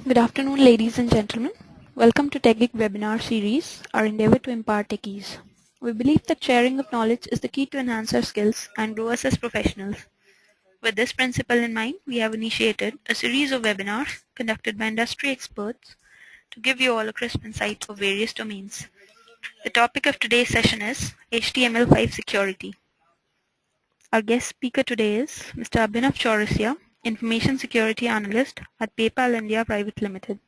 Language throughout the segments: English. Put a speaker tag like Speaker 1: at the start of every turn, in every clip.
Speaker 1: Good afternoon, ladies and gentlemen. Welcome to TechGig webinar series, our endeavor to impart techies. We believe that sharing of knowledge is the key to enhance our skills and grow us as professionals. With this principle in mind, we have initiated a series of webinars conducted by industry experts to give you all a crisp insight of various domains. The topic of today's session is HTML5 Security. Our guest speaker today is Mr. Abhinav Chaurasia, Information Security Analyst at PayPal India Private Limited.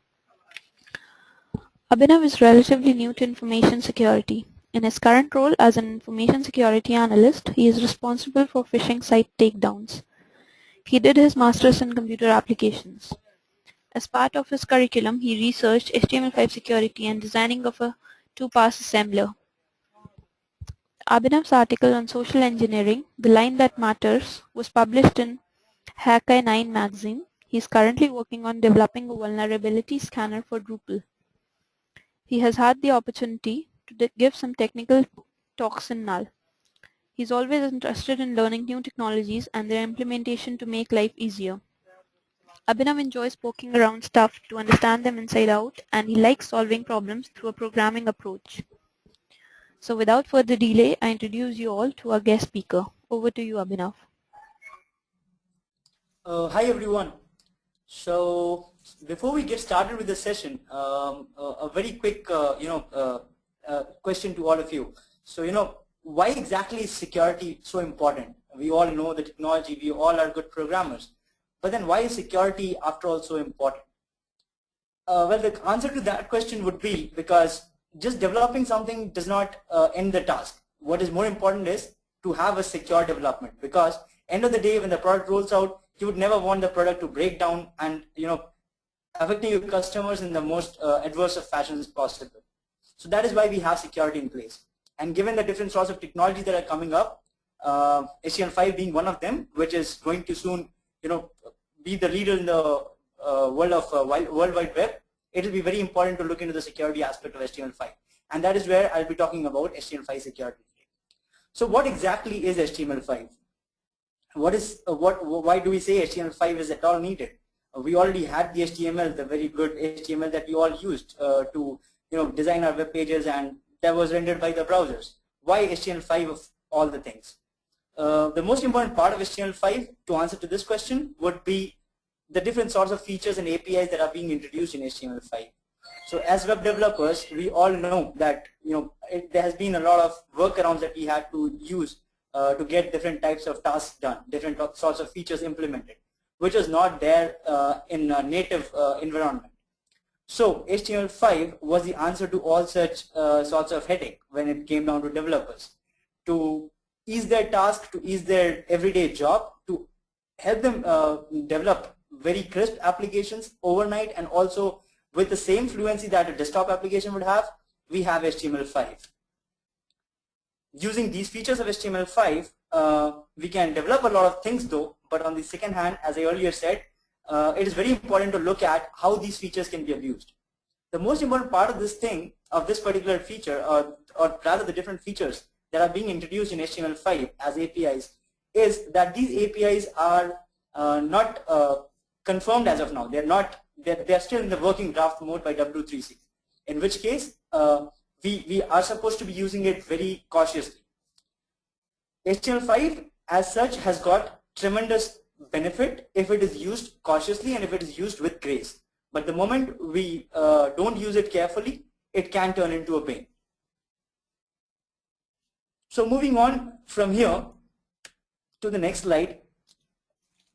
Speaker 1: Abhinav is relatively new to information security. In his current role as an information security analyst, he is responsible for phishing site takedowns. He did his master's in computer applications. As part of his curriculum, he researched HTML5 security and designing of a two-pass assembler. Abhinav's article on social engineering, The Line That Matters, was published in Hacker 9 magazine. He is currently working on developing a vulnerability scanner for Drupal. He has had the opportunity to give some technical talks in Null. He's always interested in learning new technologies and their implementation to make life easier. Abhinav enjoys poking around stuff to understand them inside out, and he likes solving problems through a programming approach. So without further delay, I introduce you all to our guest speaker. Over to you, Abhinav.
Speaker 2: Hi everyone. So before we get started with the session, a very quick question to all of you. So why exactly is security so important? We all know the technology, we all are good programmers, but then why is security after all so important? Well, the answer to that question would be because just developing something does not end the task. What is more important is to have a secure development, because end of the day when the product rolls out, you would never want the product to break down and affecting your customers in the most adverse of fashions possible. So that is why we have security in place. And given the different sorts of technology that are coming up, HTML5 being one of them, which is going to soon be the leader in the world of World Wide Web, it will be very important to look into the security aspect of HTML5. And that is where I'll be talking about HTML5 security. So what exactly is HTML5? Why do we say HTML5 is at all needed? We already had the HTML, the very good HTML that we all used to design our web pages, and that was rendered by the browsers. Why HTML5 of all the things? The most important part of HTML5 to answer to this question would be the different sorts of features and APIs that are being introduced in HTML5. So as web developers, we all know that there has been a lot of workarounds that we had to use to get different types of tasks done, different sorts of features implemented, which was not there in a native environment. So HTML5 was the answer to all such sorts of headache when it came down to developers, to ease their task, to ease their everyday job, to help them develop very crisp applications overnight, and also with the same fluency that a desktop application would have. We have HTML5. Using these features of HTML5, we can develop a lot of things though, but on the second hand, as I earlier said, it is very important to look at how these features can be abused. The most important part of this particular feature, or rather the different features that are being introduced in HTML5 as APIs, is that these APIs are not confirmed as of now. They're still in the working draft mode by W3C, in which case we are supposed to be using it very cautiously. HTML5 as such has got tremendous benefit if it is used cautiously and if it is used with grace. But the moment we don't use it carefully, it can turn into a pain. So moving on from here to the next slide,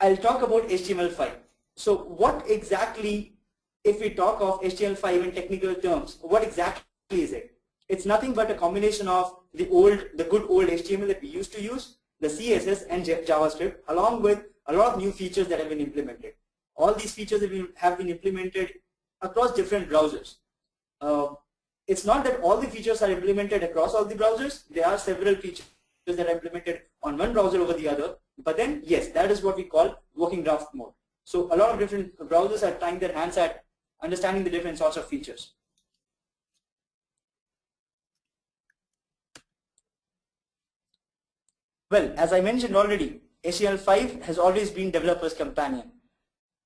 Speaker 2: I'll talk about HTML5. So what exactly, if we talk of HTML5 in technical terms, what exactly is it? It's nothing but a combination of the good old HTML that we used to use, the CSS and JavaScript, along with a lot of new features that have been implemented. All these features have been implemented across different browsers. It's not that all the features are implemented across all the browsers. There are several features that are implemented on one browser over the other. But then, yes, that is what we call working draft mode. So a lot of different browsers are trying their hands at understanding the different sorts of features. Well, as I mentioned already, HTML5 has always been developers' companion.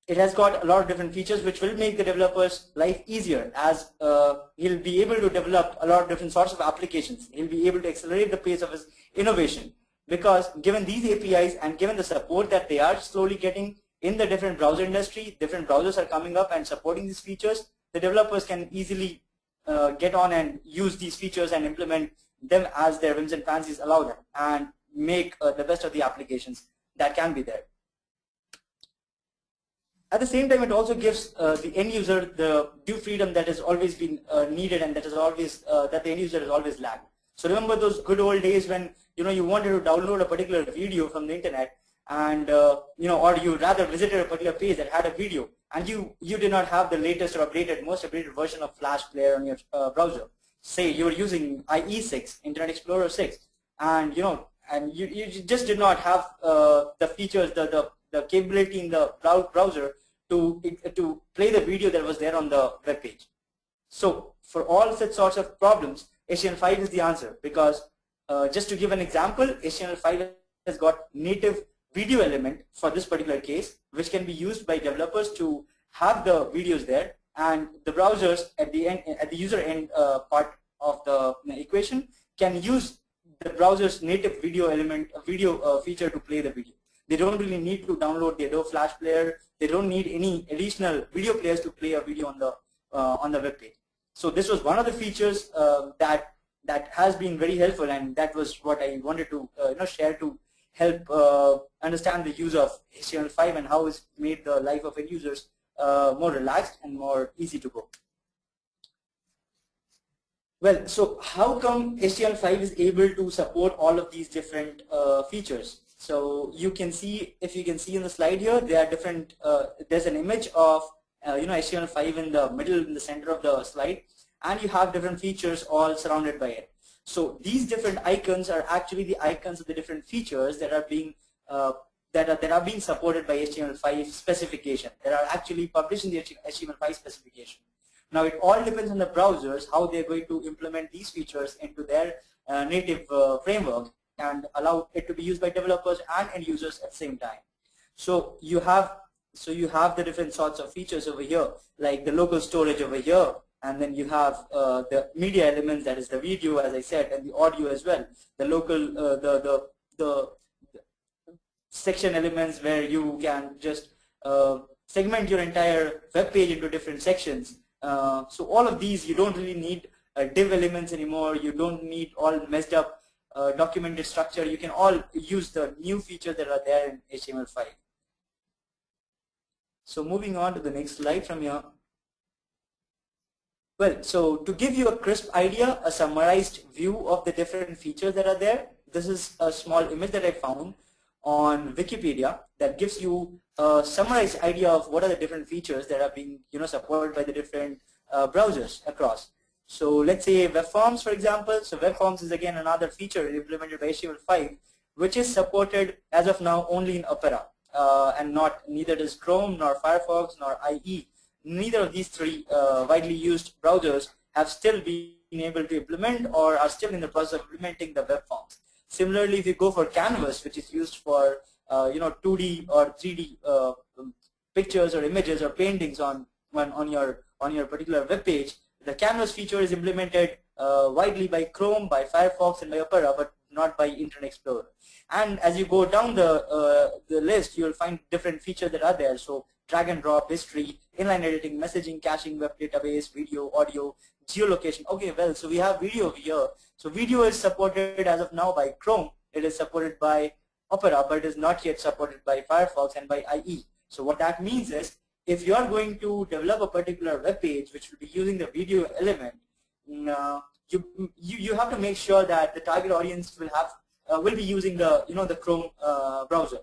Speaker 2: it has got a lot of different features which will make the developer's life easier, as he'll be able to develop a lot of different sorts of applications. He'll be able to accelerate the pace of his innovation, because given these APIs and given the support that they are slowly getting in the different browser industry, different browsers are coming up and supporting these features, the developers can easily get on and use these features and implement them as their whims and fancies allow them, and make the best of the applications that can be there. At the same time, it also gives the end user the due freedom that has always been needed, and that is always that the end user has always lacked. So remember those good old days when you wanted to download a particular video from the internet, and or you rather visited a particular page that had a video, and you did not have the latest or most updated version of Flash Player on your browser. Say you were using IE6, Internet Explorer 6, and you just did not have the features, the capability in the browser to play the video that was there on the web page. So for all such sorts of problems, HTML5 is the answer, because just to give an example, HTML5 has got native video element for this particular case, which can be used by developers to have the videos there, and the browsers at the end, at the user end part of the equation, can use the browser's native video element, feature to play the video. They don't really need to download the Adobe Flash Player. They don't need any additional video players to play a video on the web page. So this was one of the features that has been very helpful, and that was what I wanted to share to help understand the use of HTML5 and how it's made the life of end users more relaxed and more easy to go. Well, so how come HTML5 is able to support all of these different features? So you can see, if you can see in the slide here, there are different. There's an image of HTML5 in the middle, in the center of the slide, and you have different features all surrounded by it. So these different icons are actually the icons of the different features that are being that are being supported by HTML5 specification, that are actually published in the HTML5 specification. Now it all depends on the browsers how they're going to implement these features into their native framework and allow it to be used by developers and end users at the same time. So you have the different sorts of features over here, like the local storage over here, and then you have the media elements, that is the video, as I said, and the audio as well. The local the section elements where you can just segment your entire web page into different sections. So all of these, you don't really need div elements anymore. You don't need all messed up documented structure. You can all use the new features that are there in HTML5. So moving on to the next slide from here. Well, so to give you a crisp idea, a summarized view of the different features that are there, this is a small image that I found on Wikipedia that gives you a summarized idea of what are the different features that are being supported by the different browsers across. So let's say web forms, for example. So web forms is again another feature implemented by HTML5, which is supported as of now only in Opera, and neither does Chrome nor Firefox nor IE. Neither of these three widely used browsers have still been able to implement or are still in the process of implementing the web forms. Similarly, if you go for Canvas, which is used for 2D or 3D pictures or images or paintings on your particular web page, the Canvas feature is implemented widely by Chrome, by Firefox, and by Opera, but not by Internet Explorer. And as you go down the list, you will find different features that are there. So drag and drop, history, inline editing, messaging, caching, web database, video, audio, geolocation. Okay, well, so we have video over here. So video is supported as of now by Chrome. It is supported by Opera, but it is not yet supported by Firefox and by IE. So what that means is, if you are going to develop a particular web page which will be using the video element, you have to make sure that the target audience will be using the Chrome browser,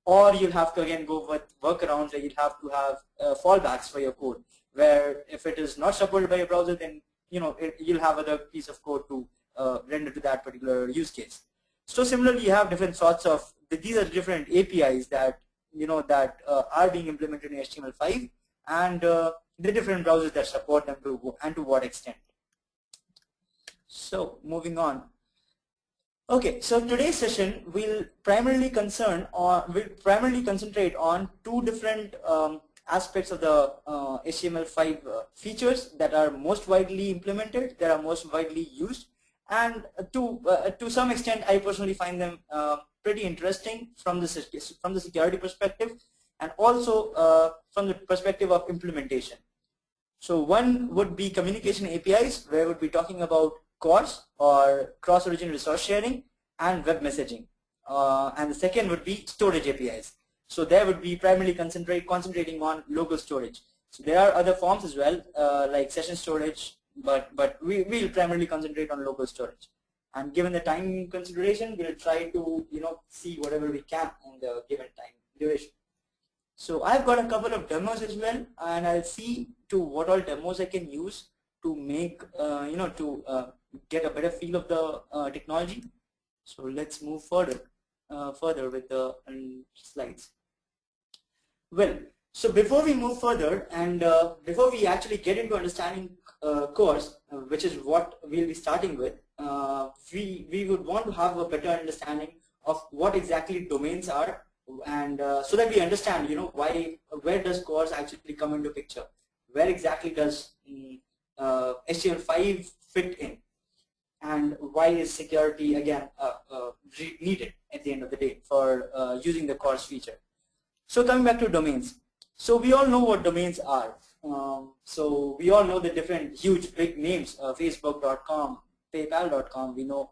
Speaker 2: or you'll have to again go with workarounds where you'll have to have fallbacks for your code, where if it is not supported by your browser, then you'll have other piece of code to render to that particular use case. So similarly, you have different sorts of these are different APIs that are being implemented in HTML5, and the different browsers that support them and to what extent. So moving on. Okay, so today's session will primarily concentrate on two different aspects of the HTML5 features that are most widely implemented, that are most widely used, and to some extent, I personally find them pretty interesting from the security perspective, and also from the perspective of implementation. So one would be communication APIs, where we'll be talking about CORS, or cross-origin resource sharing, and web messaging. And the second would be storage APIs. So there would be primarily concentrating on local storage. So there are other forms as well, like session storage, but we'll primarily concentrate on local storage. And given the time consideration, we'll try to see whatever we can in the given time duration. So I've got a couple of demos as well, and I'll see to what all demos I can use to make get a better feel of the technology. So let's move further with the slides. Well, so before we move further, and before we actually get into understanding CORS, which is what we'll be starting with, we would want to have a better understanding of what exactly domains are, and so that we understand, where does CORS actually come into picture? Where exactly does HTML5 fit in? And why is security, again, needed at the end of the day for using the CORS feature? So coming back to domains. So we all know what domains are. So we all know the different huge big names, Facebook.com, PayPal.com, we know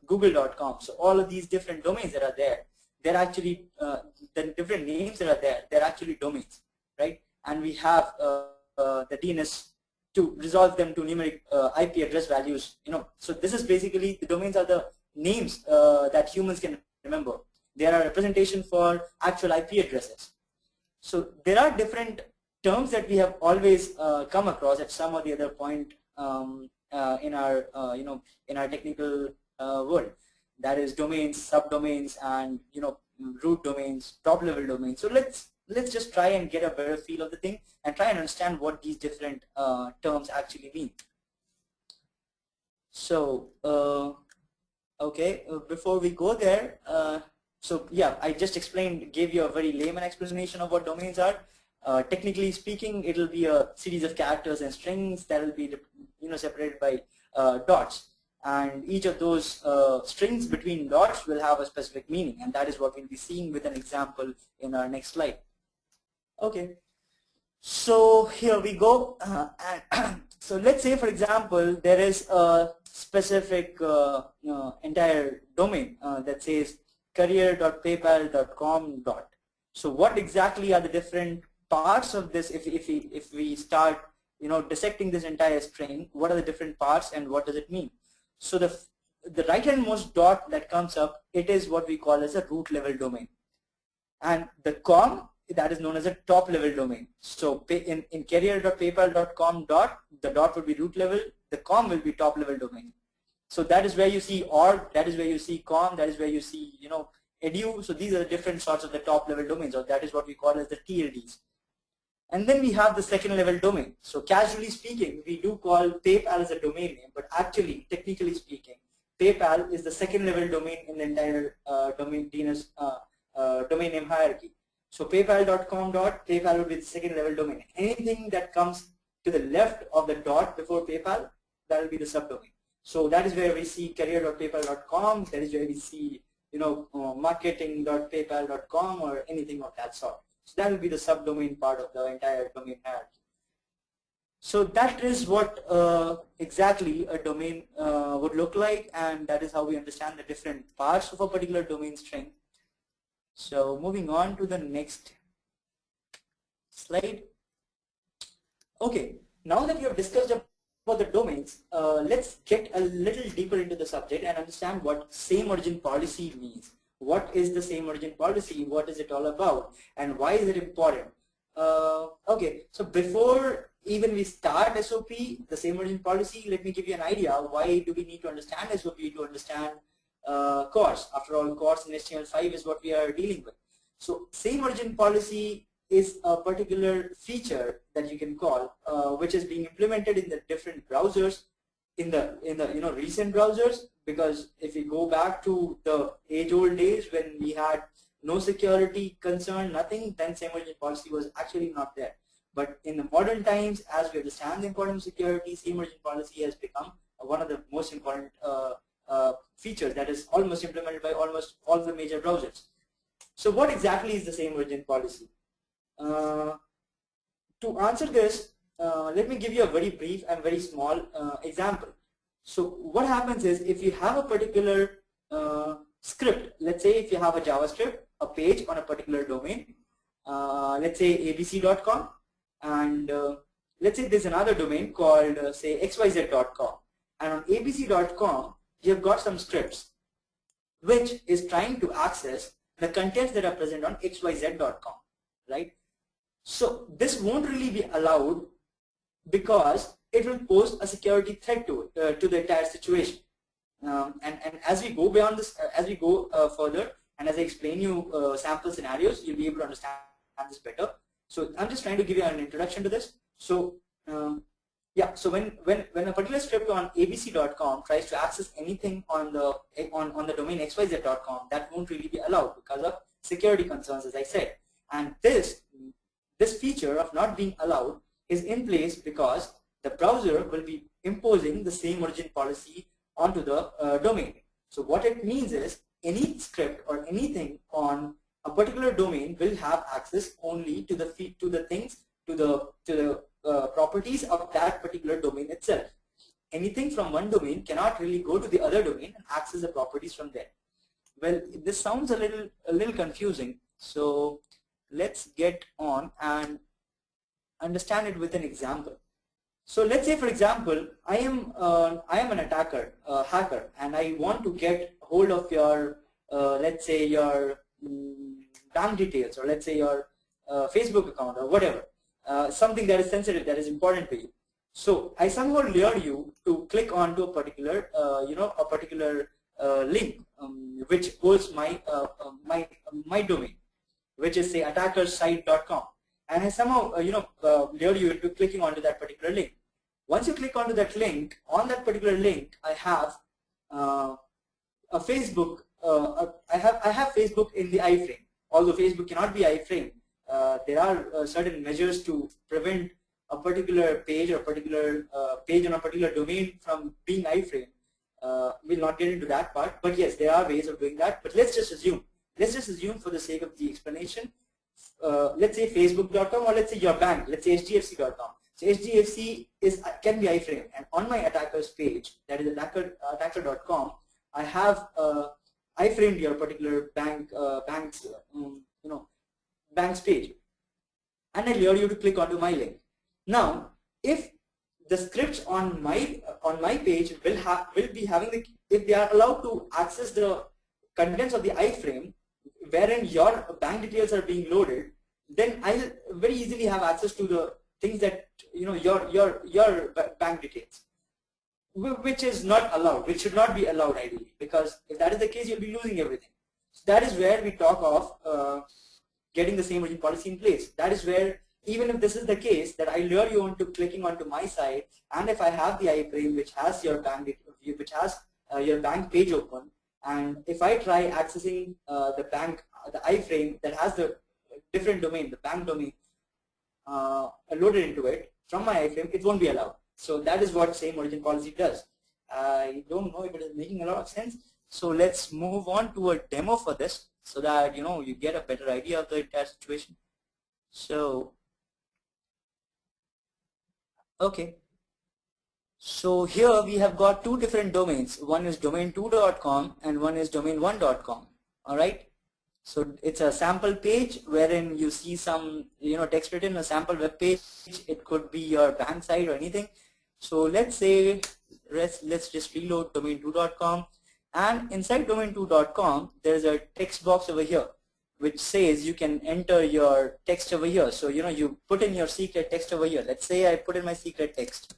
Speaker 2: Google.com. So all of these different domains that are there, they're actually, the different names that are there, they're actually domains, right? And we have the DNS to resolve them to numeric IP address values, So this is basically, the domains are the names that humans can remember. They are a representation for actual IP addresses. So there are different terms that we have always come across at some or the other point in our in our technical world. That is domains, subdomains, and root domains, top level domains. So let's just try and get a better feel of the thing and try and understand what these different terms actually mean. So okay, before we go there, so yeah, I just gave you a very layman explanation of what domains are. Technically speaking, it will be a series of characters and strings that will be separated by dots, and each of those strings between dots will have a specific meaning, and that is what we'll be seeing with an example in our next slide. Okay, so here we go. So let's say, for example, there is a specific entire domain that says career.paypal.com. So what exactly are the different parts of this? If we start dissecting this entire string, what are the different parts and what does it mean? So the right handmost dot that comes up, it is what we call as a root level domain, and the com, that is known as a top level domain. So in career.paypal.com dot, the dot will be root level, the com will be top level domain. So that is where you see org, that is where you see com, that is where you see edu. So these are the different sorts of the top level domains, or that is what we call as the TLDs. And then we have the second level domain. So casually speaking, we do call PayPal as a domain name, but actually, technically speaking, PayPal is the second level domain in the entire domain name hierarchy. So paypal.com dot, PayPal will be the second level domain. Anything that comes to the left of the dot before PayPal, that will be the subdomain. So that is where we see career.paypal.com, that is where we see marketing.paypal.com or anything of that sort. So that will be the subdomain part of the entire domain hierarchy. So that is what exactly a domain would look like, and that is how we understand the different parts of a particular domain string. So moving on to the next slide. Okay, now that we have discussed about the domains, let's get a little deeper into the subject and understand what same origin policy means. What is the same origin policy? What is it all about? And why is it important? Okay, so before even we start SOP, the same origin policy, let me give you an idea. Why do we need to understand SOP to understand CORS? After all, CORS in HTML5 is what we are dealing with. So same origin policy is a particular feature that you can call, which is being implemented in the different browsers, in the recent browsers. Because if we go back to the age-old days when we had no security concern, nothing, then same origin policy was actually not there. But in the modern times, as we understand the importance of security, same origin policy has become one of the most important features that is almost implemented by almost all the major browsers. So what exactly is the same origin policy? To answer this, let me give you a very brief and very small example. So what happens is, if you have a particular script, let's say if you have a JavaScript, a page on a particular domain, let's say abc.com, and let's say there's another domain called say xyz.com, and on abc.com you have got some scripts which is trying to access the contents that are present on xyz.com, right? So this won't really be allowed because it will pose a security threat to the entire situation. And as we go beyond this, as we go further, and as I explain you sample scenarios, you'll be able to understand this better. So I'm just trying to give you an introduction to this. So yeah, so when a particular script on abc.com tries to access anything on the domain xyz.com, that won't really be allowed because of security concerns, as I said. And this feature of not being allowed is in place because the browser will be imposing the same origin policy onto the domain. So what it means is, any script or anything on a particular domain will have access only to the properties of that particular domain itself. Anything from one domain cannot really go to the other domain and access the properties from there. Well, this sounds a little confusing, so let's get on and understand it with an example. So let's say, for example, I am an attacker, hacker, and I want to get hold of your, let's say, your bank details, or let's say your Facebook account, or whatever, something that is sensitive, that is important to you. So I somehow lure you to click onto a particular, a particular link, which holds my domain, which is say attackersite.com, and I somehow lure you into clicking onto that particular link. Once you click onto that link, on that particular link, I have a Facebook. I have Facebook in the iframe. Although Facebook cannot be iframe, there are certain measures to prevent a particular page or particular page on a particular domain from being iframe. We'll not get into that part, but yes, there are ways of doing that. But let's just assume for the sake of the explanation, let's say facebook.com, or let's say your bank, let's say hdfc.com. So HDFC can be iframe, and on my attackers page, that is attacker.com, I have iframed your particular bank's page, and I lure you to click onto my link. Now, if the scripts on my page if they are allowed to access the contents of the iframe, wherein your bank details are being loaded, then I'll very easily have access to the things that your bank details, which is not allowed, which should not be allowed ideally, because if that is the case, you'll be losing everything. So that is where we talk of getting the same origin policy in place. That is where, even if this is the case, that I lure you into clicking onto my site, and if I have the iframe which has your bank your bank page open, and if I try accessing the iframe that has the different domain, the bank domain, loaded into it from my iframe, it won't be allowed. So that is what same origin policy does. I don't know if it is making a lot of sense. So let's move on to a demo for this, so that you get a better idea of the entire situation. So okay. So here we have got two different domains. One is domain2.com and one is domain1.com. All right. So it's a sample page wherein you see some text written, a sample web page. It could be your bank site or anything. So let's say let's just reload domain2.com, and inside domain2.com there's a text box over here which says you can enter your text over here. So you put in your secret text over here. Let's say I put in my secret text,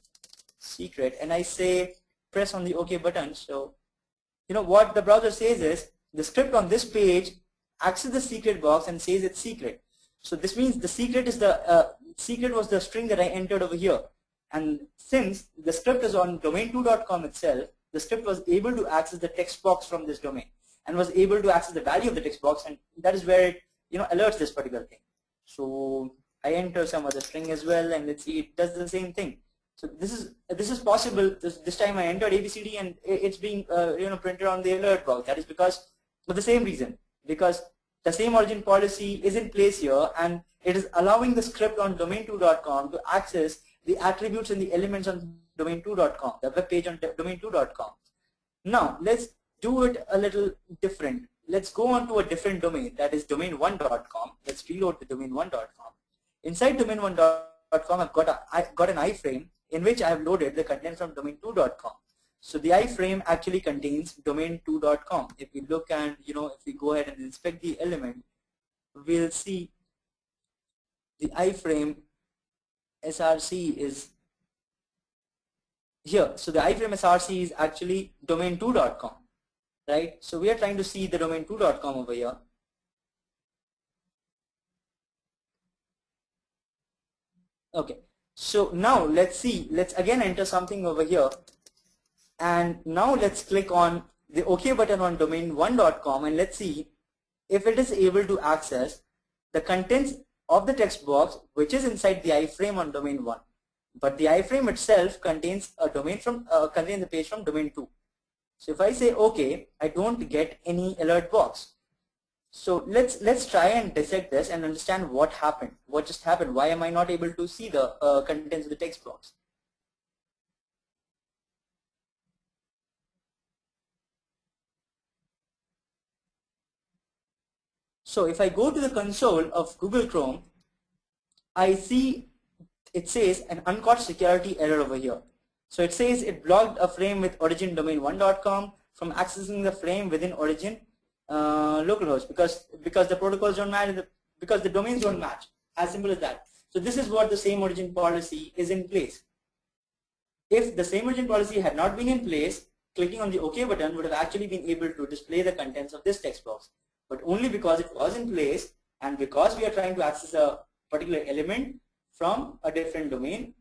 Speaker 2: and I say press on the OK button. So what the browser says is, the script on this page accesses the secret box and says it's secret. So this means the secret is secret was the string that I entered over here. And since the script is on domain2.com itself, the script was able to access the text box from this domain. and was able to access the value of the text box, and that is where it alerts this particular thing. So I enter some other string as well, and let's see, it does the same thing. So this is possible. This time I entered ABCD and it's being printed on the alert box. That is because for the same reason, because the same origin policy is in place here, and it is allowing the script on domain2.com to access the attributes and the elements on domain2.com, the web page on domain2.com. Now let's do it a little different. Let's go on to a different domain, that is domain1.com. Let's reload the domain1.com. Inside domain1.com, I've got an iframe in which I have loaded the content from domain2.com. So the iframe actually contains domain2.com. If we look and if we go ahead and inspect the element, we'll see the iframe src is here. So the iframe src is actually domain2.com, right? So we are trying to see the domain2.com over here. Okay, so now let's see, let's again enter something over here, and now let's click on the OK button on domain1.com, and let's see if it is able to access the contents of the text box which is inside the iframe on domain1. But the iframe itself contains a domain from contains the page from domain2. So if I say OK, I don't get any alert box. So let's try and dissect this and understand what happened. What just happened? Why am I not able to see the contents of the text box? So if I go to the console of Google Chrome, I see it says an uncaught security error over here. So it says it blocked a frame with origin domain1.com from accessing the frame within origin localhost because the protocols don't match, because the domains don't match. As simple as that. So this is what the same origin policy is in place. If the same origin policy had not been in place, clicking on the OK button would have actually been able to display the contents of this text box. But only because it was in place and because we are trying to access a particular element from a different domain,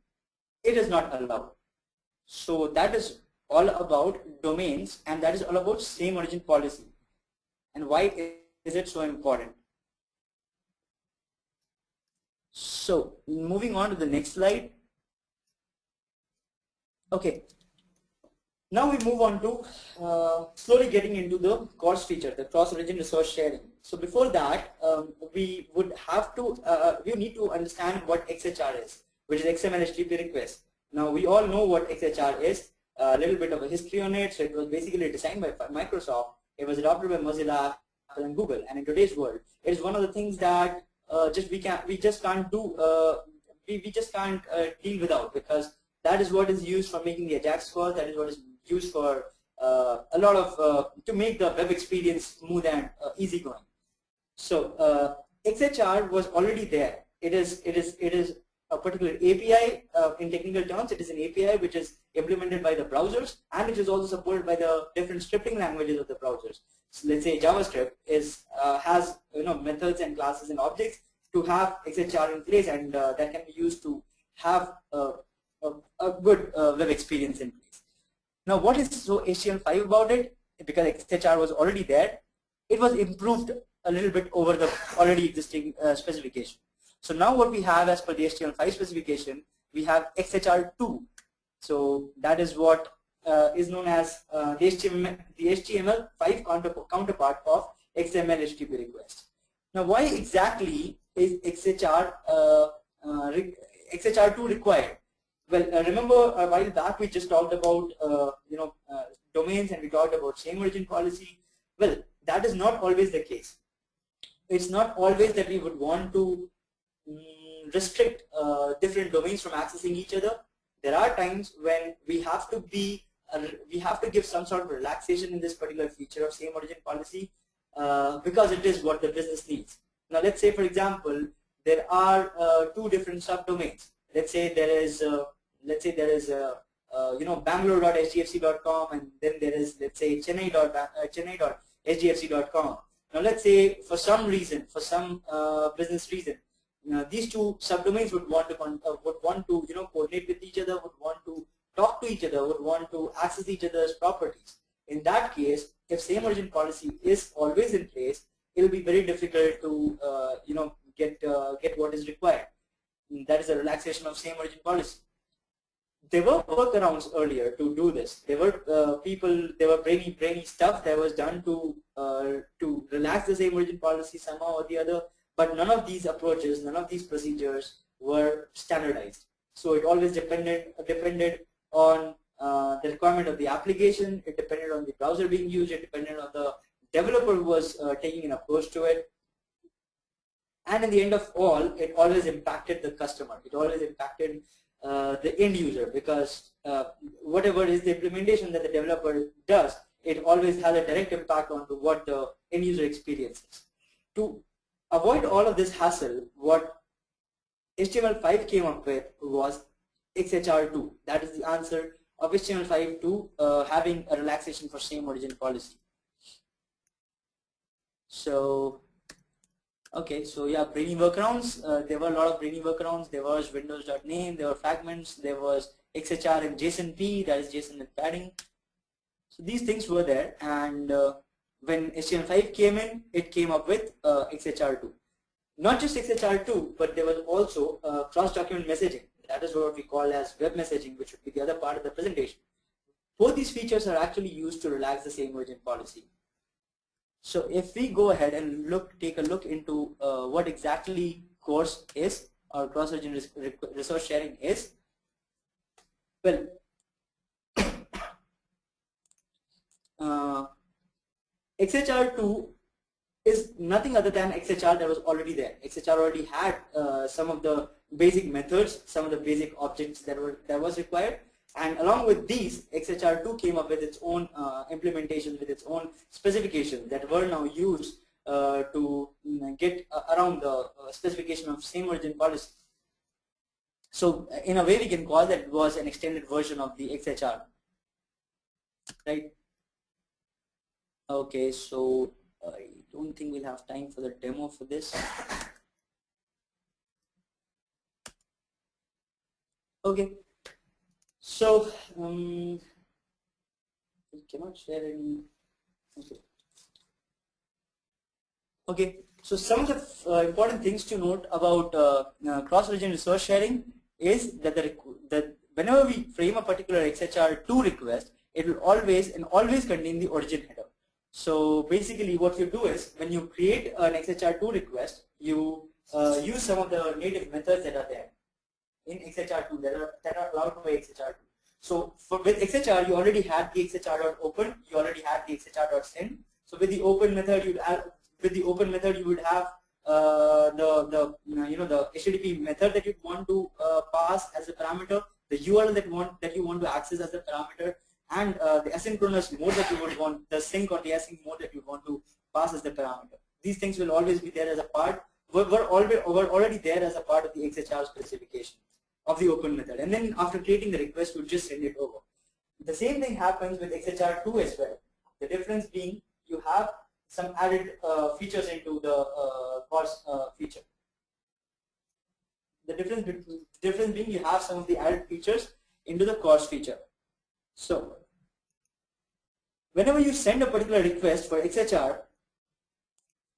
Speaker 2: it is not allowed. So that is all about domains, and that is all about same origin policy. And why is it so important? So moving on to the next slide. Okay. Now we move on to slowly getting into the CORS feature, the cross-origin resource sharing. So before that, we would have to, we need to understand what XHR is, which is XML HTTP request. Now we all know what XHR is, a little bit of a history on it. So it was basically designed by Microsoft. It was adopted by Mozilla, Apple, and Google. And in today's world, it is one of the things that we just can't deal without, because that is what is used for making the Ajax call. That is what is used for a lot of to make the web experience smooth and easygoing. So XHR was already there. It is a particular API. In technical terms, it is an API which is implemented by the browsers, and it is also supported by the different scripting languages of the browsers. So let's say JavaScript has methods and classes and objects to have XHR in place, and that can be used to have a good web experience in place. Now, what is so HTML5 about it? Because XHR was already there, it was improved a little bit over the already existing specification. So now what we have as per the HTML5 specification, we have XHR2. So that is what is known as the HTML5 counterpart of XML HTTP request. Now, why exactly is XHR2 required? Well, remember a while back we just talked about domains, and we talked about same origin policy. Well, that is not always the case. It's not always that we would want to restrict different domains from accessing each other. There are times when we have to give some sort of relaxation in this particular feature of same origin policy because it is what the business needs. Now, let's say, for example, there are two different subdomains. Let's say there is bangalore.hdfc.com, and then there is, let's say, chennai.hdfc.com. Now let's say for some reason, for some business reason, these two subdomains would want to coordinate with each other, would want to talk to each other, would want to access each other's properties. In that case, if same origin policy is always in place, it will be very difficult to get what is required. That is a relaxation of same origin policy. There were workarounds earlier to do this. There were there were brainy stuff that was done to relax the same origin policy somehow or the other. But none of these approaches, none of these procedures were standardized. So it always depended on the requirement of the application. It depended on the browser being used. It depended on the developer who was taking an approach to it. And in the end of all, it always impacted the customer. It always impacted the end user, because whatever is the implementation that the developer does, it always has a direct impact on what the end user experiences. To avoid all of this hassle, what HTML5 came up with was XHR2. That is the answer of HTML5 to having a relaxation for same origin policy. So, okay, so yeah, brainy workarounds. There were a lot of brainy workarounds. There was windows.name, there were fragments, there was XHR and JSONP, that is JSON with padding. So these things were there, and when HTML5 came in, it came up with XHR2. Not just XHR2, but there was also cross-document messaging. That is what we call as web messaging, which would be the other part of the presentation. Both these features are actually used to relax the same origin policy. So if we go ahead and take a look into what exactly CORS is, or cross-origin resource sharing is, well, XHR2 is nothing other than XHR that was already there. XHR already had some of the basic methods, some of the basic objects that was required, and along with these, XHR2 came up with its own implementation, with its own specifications that were now used to get around the specification of same origin policy. So in a way, we can call that it was an extended version of the XHR, right? Okay, so I don't think we'll have time for the demo for this. Okay, so we cannot share any. Okay, so some of the important things to note about cross-origin resource sharing is that whenever we frame a particular XHR2 request, it will always contain the origin header. So basically what you do is, when you create an XHR2 request, you use some of the native methods that are there in XHR2 that are allowed by XHR2. So with XHR, you already had the XHR.open, you already had the XHR.send. So with the open method, you would have the HTTP method that you want to pass as a parameter, the URL that you want to access as a parameter, and the asynchronous mode that you would want, the sync or the async mode that you want to pass as the parameter. These things will always be there as a part, were already there as a part of the XHR specification of the open method. And then after creating the request, you just send it over. The same thing happens with XHR2 as well. The difference being you have some added features into the CORS feature. The difference being you have some of the added features into the CORS feature. So whenever you send a particular request for XHR,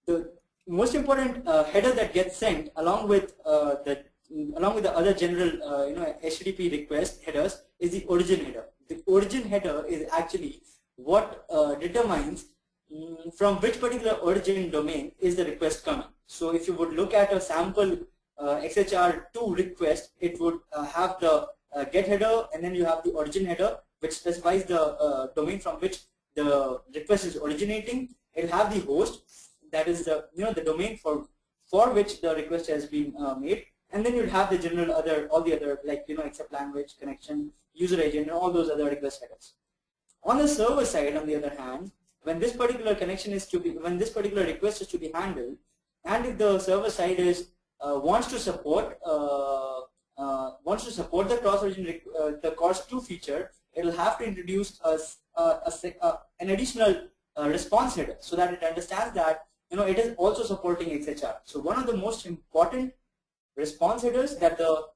Speaker 2: the most important header that gets sent along with the other general HTTP request headers is the origin header. The origin header is actually what determines from which particular origin domain is the request coming. So if you would look at a sample XHR2 request, it would have the get header, and then you have the origin header, which specifies the domain from which the request is originating. It will have the host, that is the the domain for which the request has been made, and then you'll have the general all the other, like accept language, connection, user agent, and all those other request headers. On the server side, on the other hand, when this particular request is to be handled, and if the server side is wants to support the cross-origin the CORS2 feature, it will have to introduce an additional response header, so that it understands that it is also supporting XHR. So one of the most important response headers that the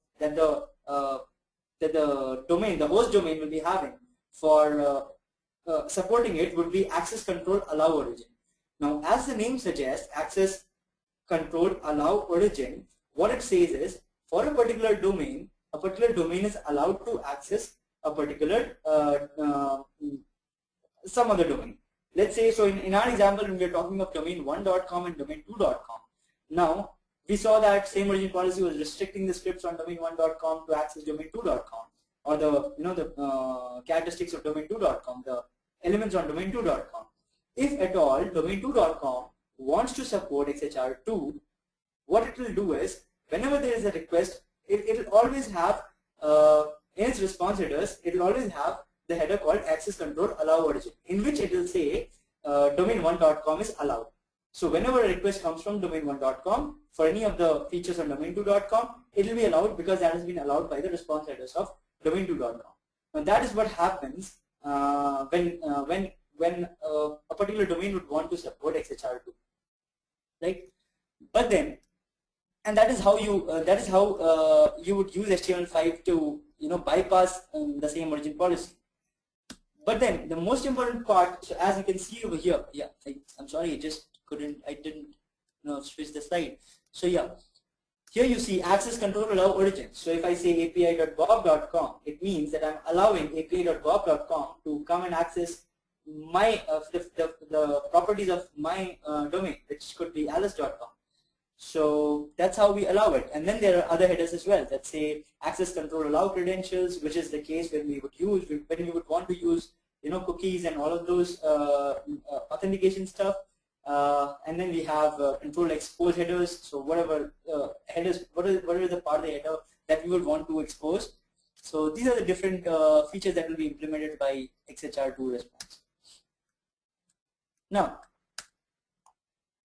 Speaker 2: host domain will be having for supporting it would be access control allow origin. Now, as the name suggests, access control allow origin, what it says is for a particular domain is allowed to access a particular some other domain. Let's say, so in our example, when we are talking of domain1.com and domain2.com, now we saw that same origin policy was restricting the scripts on domain1.com to access domain2.com, or the characteristics of domain2.com, the elements on domain2.com. If at all domain2.com wants to support XHR2, what it will do is whenever there is a request, it will always have in its response headers, it will always have the header called access control allow origin, in which it will say domain1.com is allowed. So whenever a request comes from domain1.com for any of the features on domain2.com, it will be allowed because that has been allowed by the response headers of domain2.com. Now that is what happens when a particular domain would want to support XHR2, right? But then, and that is how you you would use HTML5 to bypass the same origin policy. But then the most important part, so as you can see over here, yeah, I'm sorry, I didn't switch the slide. So yeah, here you see access control allow origin. So if I say api.bob.com, it means that I'm allowing api.bob.com to come and access my the properties of my domain, which could be alice.com. So that's how we allow it. And then there are other headers as well that say access control allow credentials, which is the case when we would want to use cookies and all of those authentication stuff. And then we have control expose headers. So whatever headers, whatever the part of the header that we would want to expose. So these are the different features that will be implemented by XHR2 response. Now,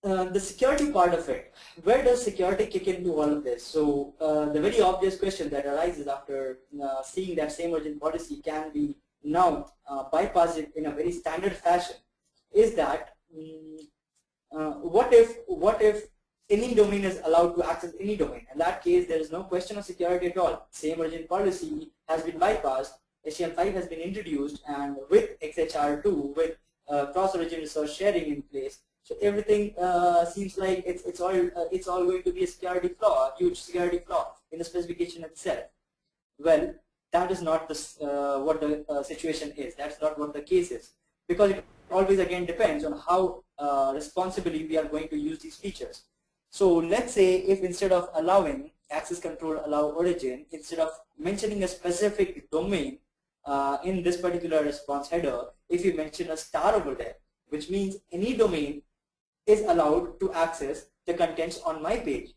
Speaker 2: the security part of it, where does security kick into all of this? So the very obvious question that arises after seeing that same origin policy can be now bypassed in a very standard fashion is that what if any domain is allowed to access any domain? In that case, there is no question of security at all. Same origin policy has been bypassed, HTML5 has been introduced, and with XHR2, with cross-origin resource sharing in place, so everything seems like it's all going to be a security flaw, a huge security flaw in the specification itself. Well, that is not what the situation is. That's not what the case is, because it always again depends on how responsibly we are going to use these features. So let's say if instead of allowing access control allow origin, instead of mentioning a specific domain in this particular response header, if you mention a star over there, which means any domain is allowed to access the contents on my page.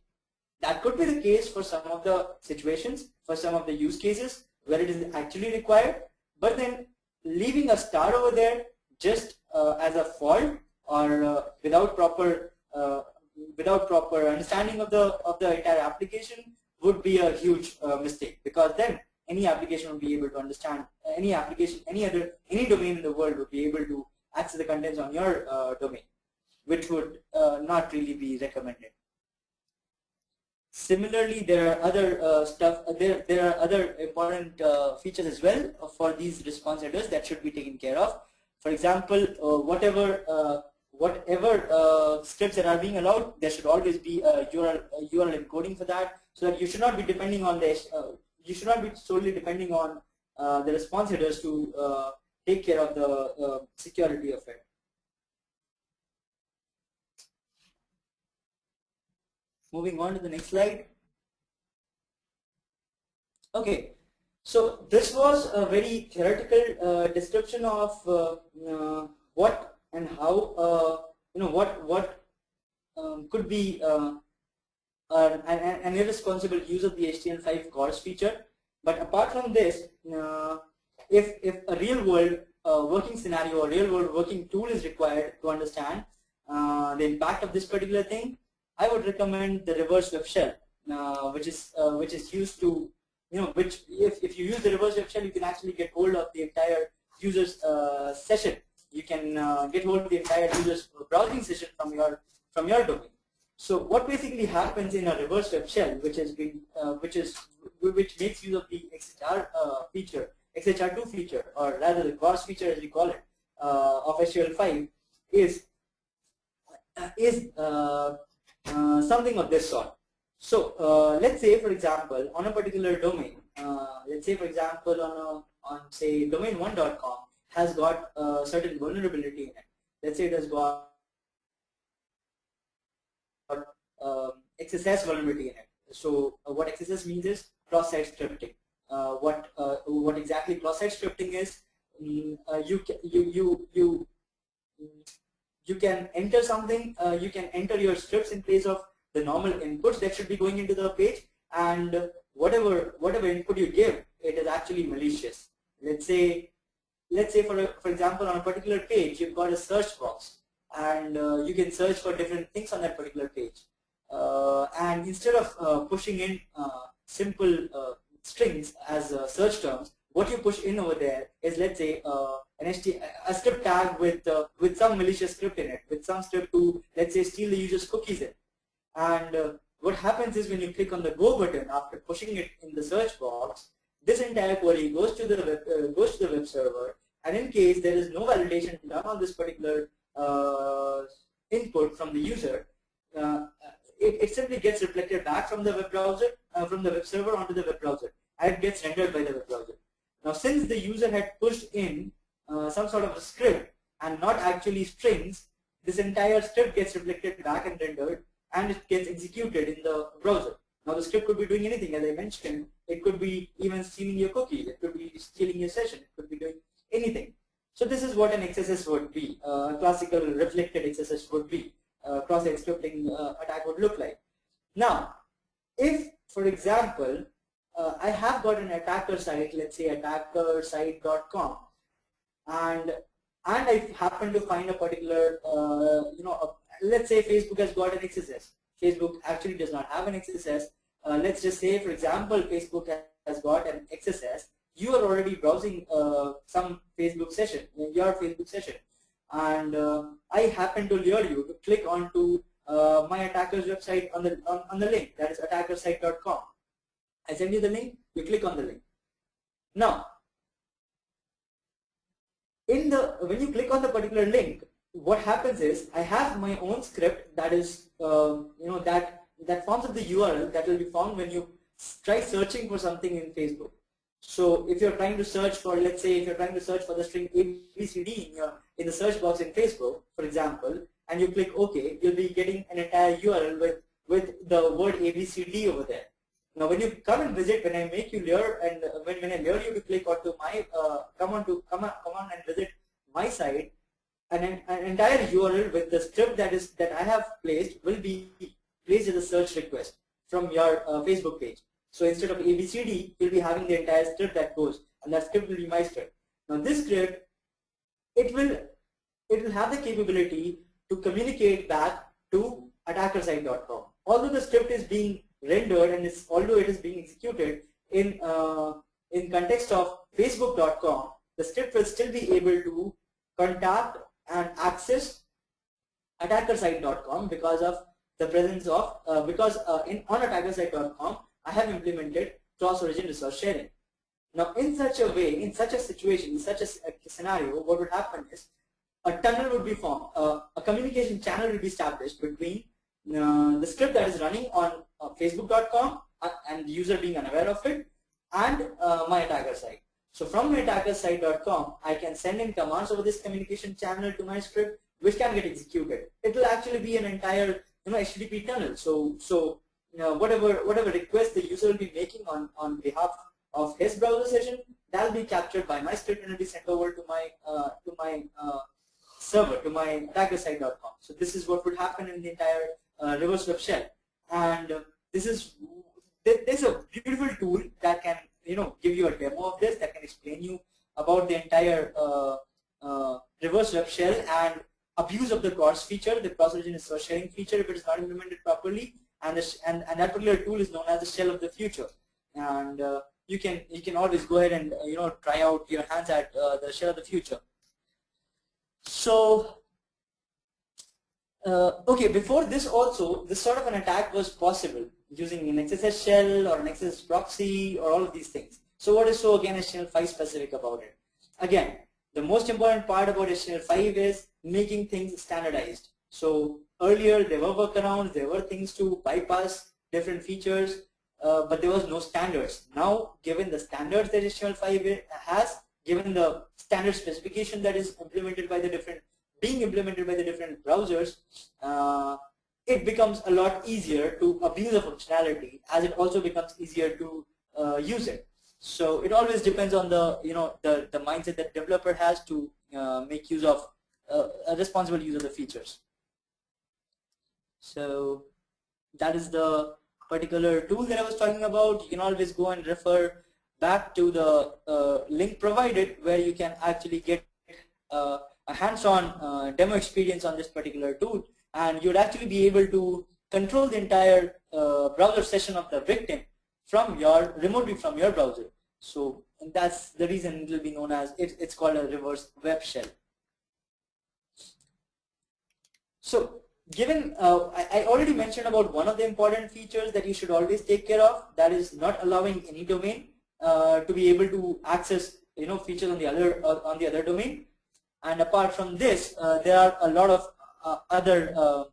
Speaker 2: That could be the case for some of the situations, for some of the use cases where it is actually required, but then leaving a star over there just as a fault or without proper understanding of the entire application would be a huge mistake, because then any application would be able to understand any domain in the world would be able to access the contents on your domain, which would not really be recommended. Similarly, there are other there are other important features as well for these response headers that should be taken care of. For example, whatever scripts that are being allowed, there should always be a URL encoding for that, so that you should not be depending on this. You should not be solely depending on the response headers to take care of the security of it. Moving on to the next slide. Okay, so this was a very theoretical description of what and how what could be an irresponsible use of the HTML5 CORS feature. But apart from this, if a real world working scenario or real world working tool is required to understand the impact of this particular thing, I would recommend the reverse web shell, which is used to, which if you use the reverse web shell, you can actually get hold of the entire user's session. You can get hold of the entire user's browsing session from your domain. So what basically happens in a reverse web shell, which makes use of the XHR feature, XHR2 feature, or rather the CORS feature as we call it, of HTML5 is something of this sort. So let's say, for example, on a particular domain, let's say, for example, on say domain1.com has got a certain vulnerability in it. Let's say it has got XSS vulnerability in it. So what XSS means is cross-site scripting. What exactly cross-site scripting is? You can enter something. You can enter your scripts in place of the normal inputs that should be going into the page, and whatever input you give, it is actually malicious. Let's say for example, on a particular page, you've got a search box, and you can search for different things on that particular page. And instead of pushing in simple strings as search terms, what you push in over there is, let's say, a script tag with some malicious script in it, with some script to, let's say, steal the user's cookies in. And what happens is, when you click on the go button after pushing it in the search box, this entire query goes to the web server, and in case there is no validation done on this particular input from the user, it simply gets reflected back from the web browser, from the web server onto the web browser, and it gets rendered by the web browser. Now, since the user had pushed in some sort of a script and not actually strings, this entire script gets reflected back and rendered, and it gets executed in the browser. Now, the script could be doing anything, as I mentioned. It could be even stealing your cookies. It could be stealing your session. It could be doing anything. So this is what an XSS would be. A classical reflected XSS would be. Cross-site scripting attack would look like. Now, if, for example, I have got an attacker site, let's say attackersite.com, and I happen to find a particular, let's say Facebook has got an XSS. Facebook actually does not have an XSS. Let's just say, for example, Facebook has got an XSS. You are already browsing some Facebook session, your Facebook session, and I happen to lure you to click onto my attacker's website on the link, that is attackersite.com. I send you the link, you click on the link. Now, when you click on the particular link, what happens is, I have my own script that is, that forms of the URL that will be found when you try searching for something in Facebook. So if you're trying to search for, let's say, if you're trying to search for the string ABCD in the search box in Facebook, for example, and you click OK, you'll be getting an entire URL with the word ABCD over there. Now, when you come and visit, when I make you lure, and when I lure you to click onto my, come on and visit my site, an entire URL with the script that I have placed will be placed as a search request from your Facebook page. So instead of ABCD, you'll be having the entire script that goes, and that script will be my script. Now, this script, it will have the capability to communicate back to attackersite.com. Although the script is being rendered and although it is being executed in context of Facebook.com, the script will still be able to contact and access attackersite.com because of the presence of on attackersite.com I have implemented cross-origin resource sharing. Now, in such a way, in such a situation, in such a scenario, what would happen is a tunnel would be formed, a communication channel will be established between the script that is running on Facebook.com and the user being unaware of it, and my attacker site. So from my attackersite.com, I can send in commands over this communication channel to my script, which can get executed. It will actually be an entire HTTP tunnel. So whatever request the user will be making on behalf of his browser session, that will be captured by my script and will be sent over to my server, to my attackersite.com. So this is what would happen in the entire reverse web shell. And there's a beautiful tool that can give you a demo of this, that can explain you about the entire reverse web shell and abuse of the CORS feature, the cross-origin resource sharing feature, if it is not implemented properly. And that particular tool is known as the shell of the future. And you can always go ahead and try out your hands at the shell of the future. So okay, before this also, this sort of an attack was possible using an XSS shell or an XSS proxy or all of these things. So what is again HTML5 specific about it? Again, The most important part about HTML5 is making things standardized. So earlier there were workarounds, there were things to bypass different features, but there was no standards. Now, given the standards that HTML5 has, given the standard specification that is implemented by the different, being implemented by the different browsers, it becomes a lot easier to abuse the functionality, as it also becomes easier to use it. So it always depends on the the mindset that developer has to make use of a responsible use of the features. So that is the particular tool that I was talking about. You can always go and refer back to the link provided, where you can actually get a hands-on demo experience on this particular tool, and you'd actually be able to control the entire browser session of the victim from remotely from your browser. So that's the reason it will be known as, it's called a reverse web shell. So given I already mentioned about one of the important features that you should always take care of, that is not allowing any domain to be able to access features on the other domain. And apart from this, there are a lot of other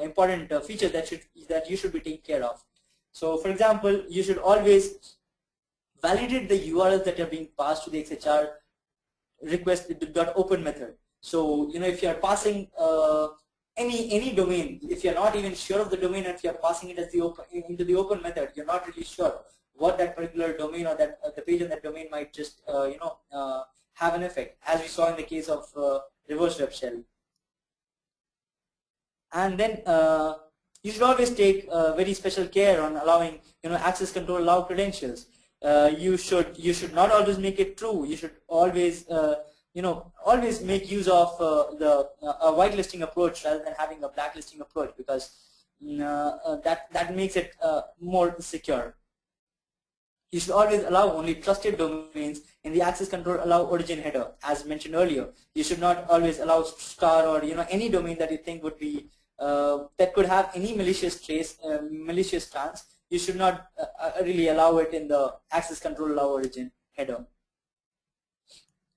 Speaker 2: important features that you should be taking care of. So for example, you should always validate the URLs that are being passed to the XHR request.open method. So if you are passing any domain, if you're not even sure of the domain, and if you're passing it as into the open method, you're not really sure what that particular domain or that the page on that domain might just have an effect, as we saw in the case of reverse web shell. And then you should always take very special care on allowing access control allow credentials. You should not always make it true. You should always always make use of a whitelisting approach rather than having a blacklisting approach, because that makes it more secure. You should always allow only trusted domains in the access control allow origin header, as mentioned earlier. You should not always allow star or any domain that you think would be that could have any malicious stance. You should not really allow it in the access control allow origin header.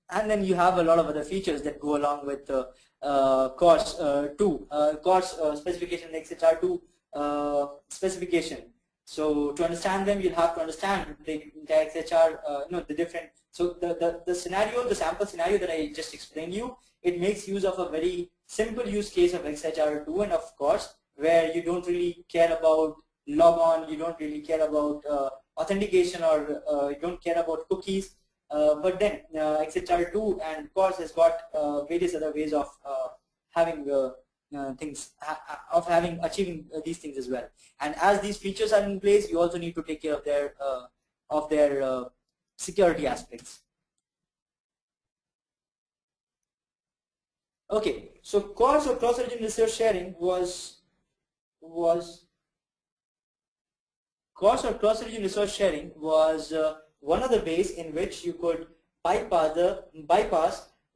Speaker 2: And then you have a lot of other features that go along with CORS 2, CORS specification, XHR2 specification. So to understand them, you'll have to understand the XHR, the different. So the scenario, the sample scenario that I just explained you, it makes use of a very simple use case of XHR2 and of CORS, where you don't really care about logon, you don't really care about authentication, or you don't care about cookies. But then XHR2 and CORS has got various other ways of having achieving these things as well. And as these features are in place, you also need to take care of their security aspects. Okay, so CORS or cross-origin resource sharing was one of the ways in which you could bypass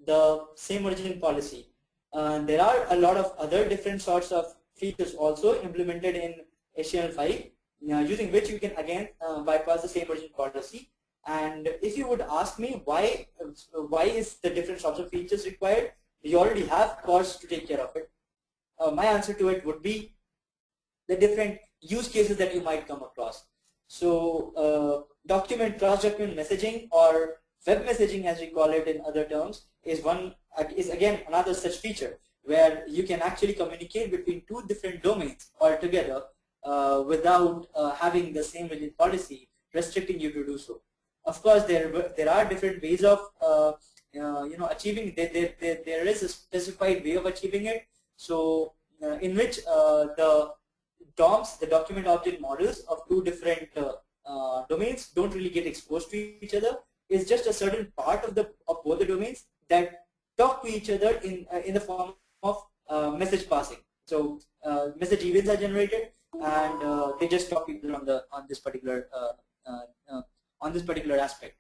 Speaker 2: the same origin policy. There are a lot of other different sorts of features also implemented in HTML5, using which you can again bypass the same origin policy. And if you would ask me why is the different sorts of features required, we already have CORS to take care of it. My answer to it would be the different use cases that you might come across. So cross-document messaging, or web messaging as we call it in other terms, is again another such feature where you can actually communicate between two different domains altogether without having the same origin policy restricting you to do so. Of course, there are different ways of achieving. There is a specified way of achieving it. So in which the DOMs, the document object models of two different domains, don't really get exposed to each other. It's just a certain part of both the domains that talk to each other in the form of message passing. So message events are generated, and they just talk to each other on this particular aspect.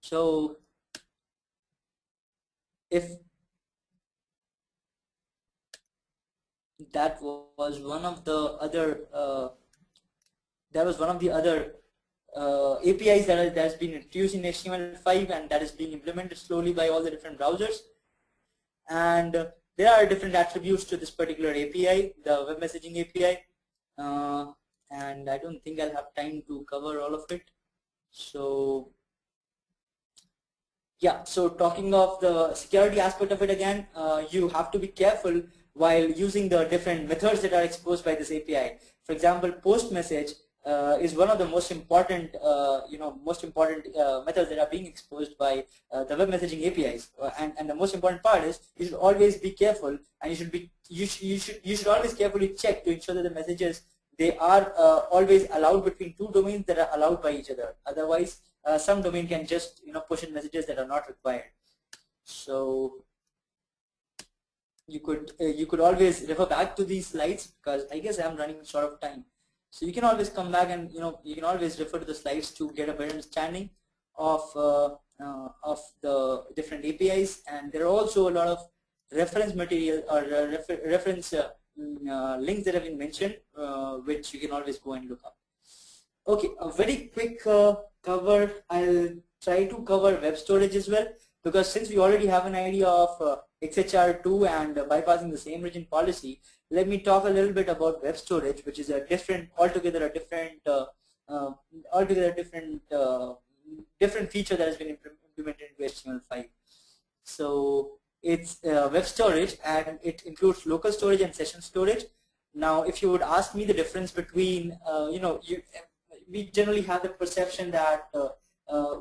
Speaker 2: So if that was one of the other APIs that has been introduced in HTML5 and that is being implemented slowly by all the different browsers. And there are different attributes to this particular API, the web messaging API, and I don't think I'll have time to cover all of it. So yeah, so talking of the security aspect of it again, you have to be careful while using the different methods that are exposed by this API. For example, post message is one of the most important, methods that are being exposed by the web messaging APIs. And the most important part is you should always be careful, and you should always carefully check to ensure that the messages, they are always allowed between two domains that are allowed by each other. Otherwise, some domain can just push in messages that are not required. So you could always refer back to these slides, because I guess I'm running short of time. So you can always come back and you can always refer to the slides to get a better understanding of the different APIs. And there are also a lot of reference material or reference links that have been mentioned, which you can always go and look up. Okay, a very quick cover. I'll try to cover web storage as well, because since we already have an idea of XHR2 and bypassing the same region policy, let me talk a little bit about web storage, which is a altogether different feature that has been implemented into HTML5. So it's web storage, and it includes local storage and session storage. Now, if you would ask me the difference between, we generally have the perception that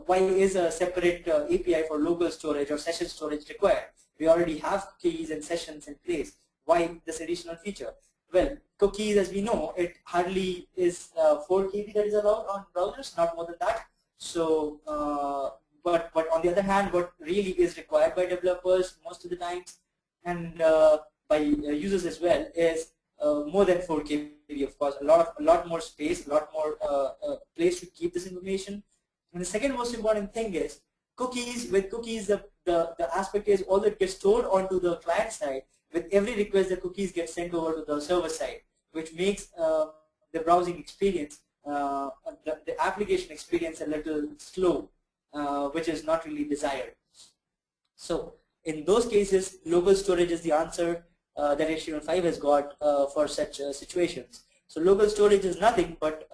Speaker 2: why is a separate API for local storage or session storage required? We already have cookies and sessions in place. Why this additional feature? Well, cookies, as we know, it hardly is 4 KB that is allowed on browsers, not more than that. So, but on the other hand, what really is required by developers most of the times, and by users as well, is more than 4 KB, of course, a lot more space, a lot more place to keep this information. And the second most important thing is cookies. With cookies, the aspect is all that gets stored onto the client side. With every request, the cookies get sent over to the server side, which makes the browsing experience, the application experience, a little slow, which is not really desired. So in those cases, local storage is the answer that HTML5 has got for such situations. So local storage is nothing but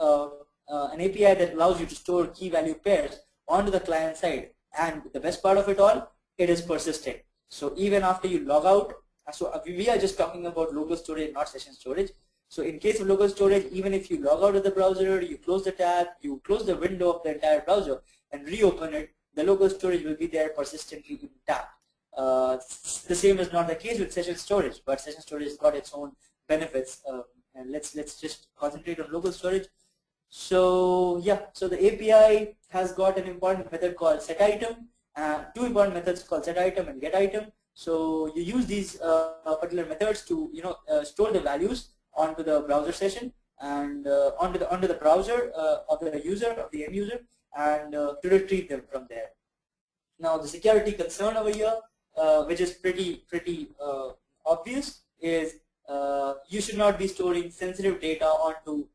Speaker 2: an API that allows you to store key value pairs onto the client side. And the best part of it all, it is persistent. So even after you log out, so we are just talking about local storage, not session storage. So in case of local storage, even if you log out of the browser, you close the tab, you close the window of the entire browser and reopen it, the local storage will be there persistently intact. The same is not the case with session storage, but session storage has got its own benefits. And let's just concentrate on local storage. So yeah, so the API has got an important method called setItem, two important methods called setItem and getItem. So you use these particular methods to store the values onto the browser session and onto the browser of the user, of the end user, and to retrieve them from there. Now the security concern over here, which is pretty obvious, is you should not be storing sensitive data onto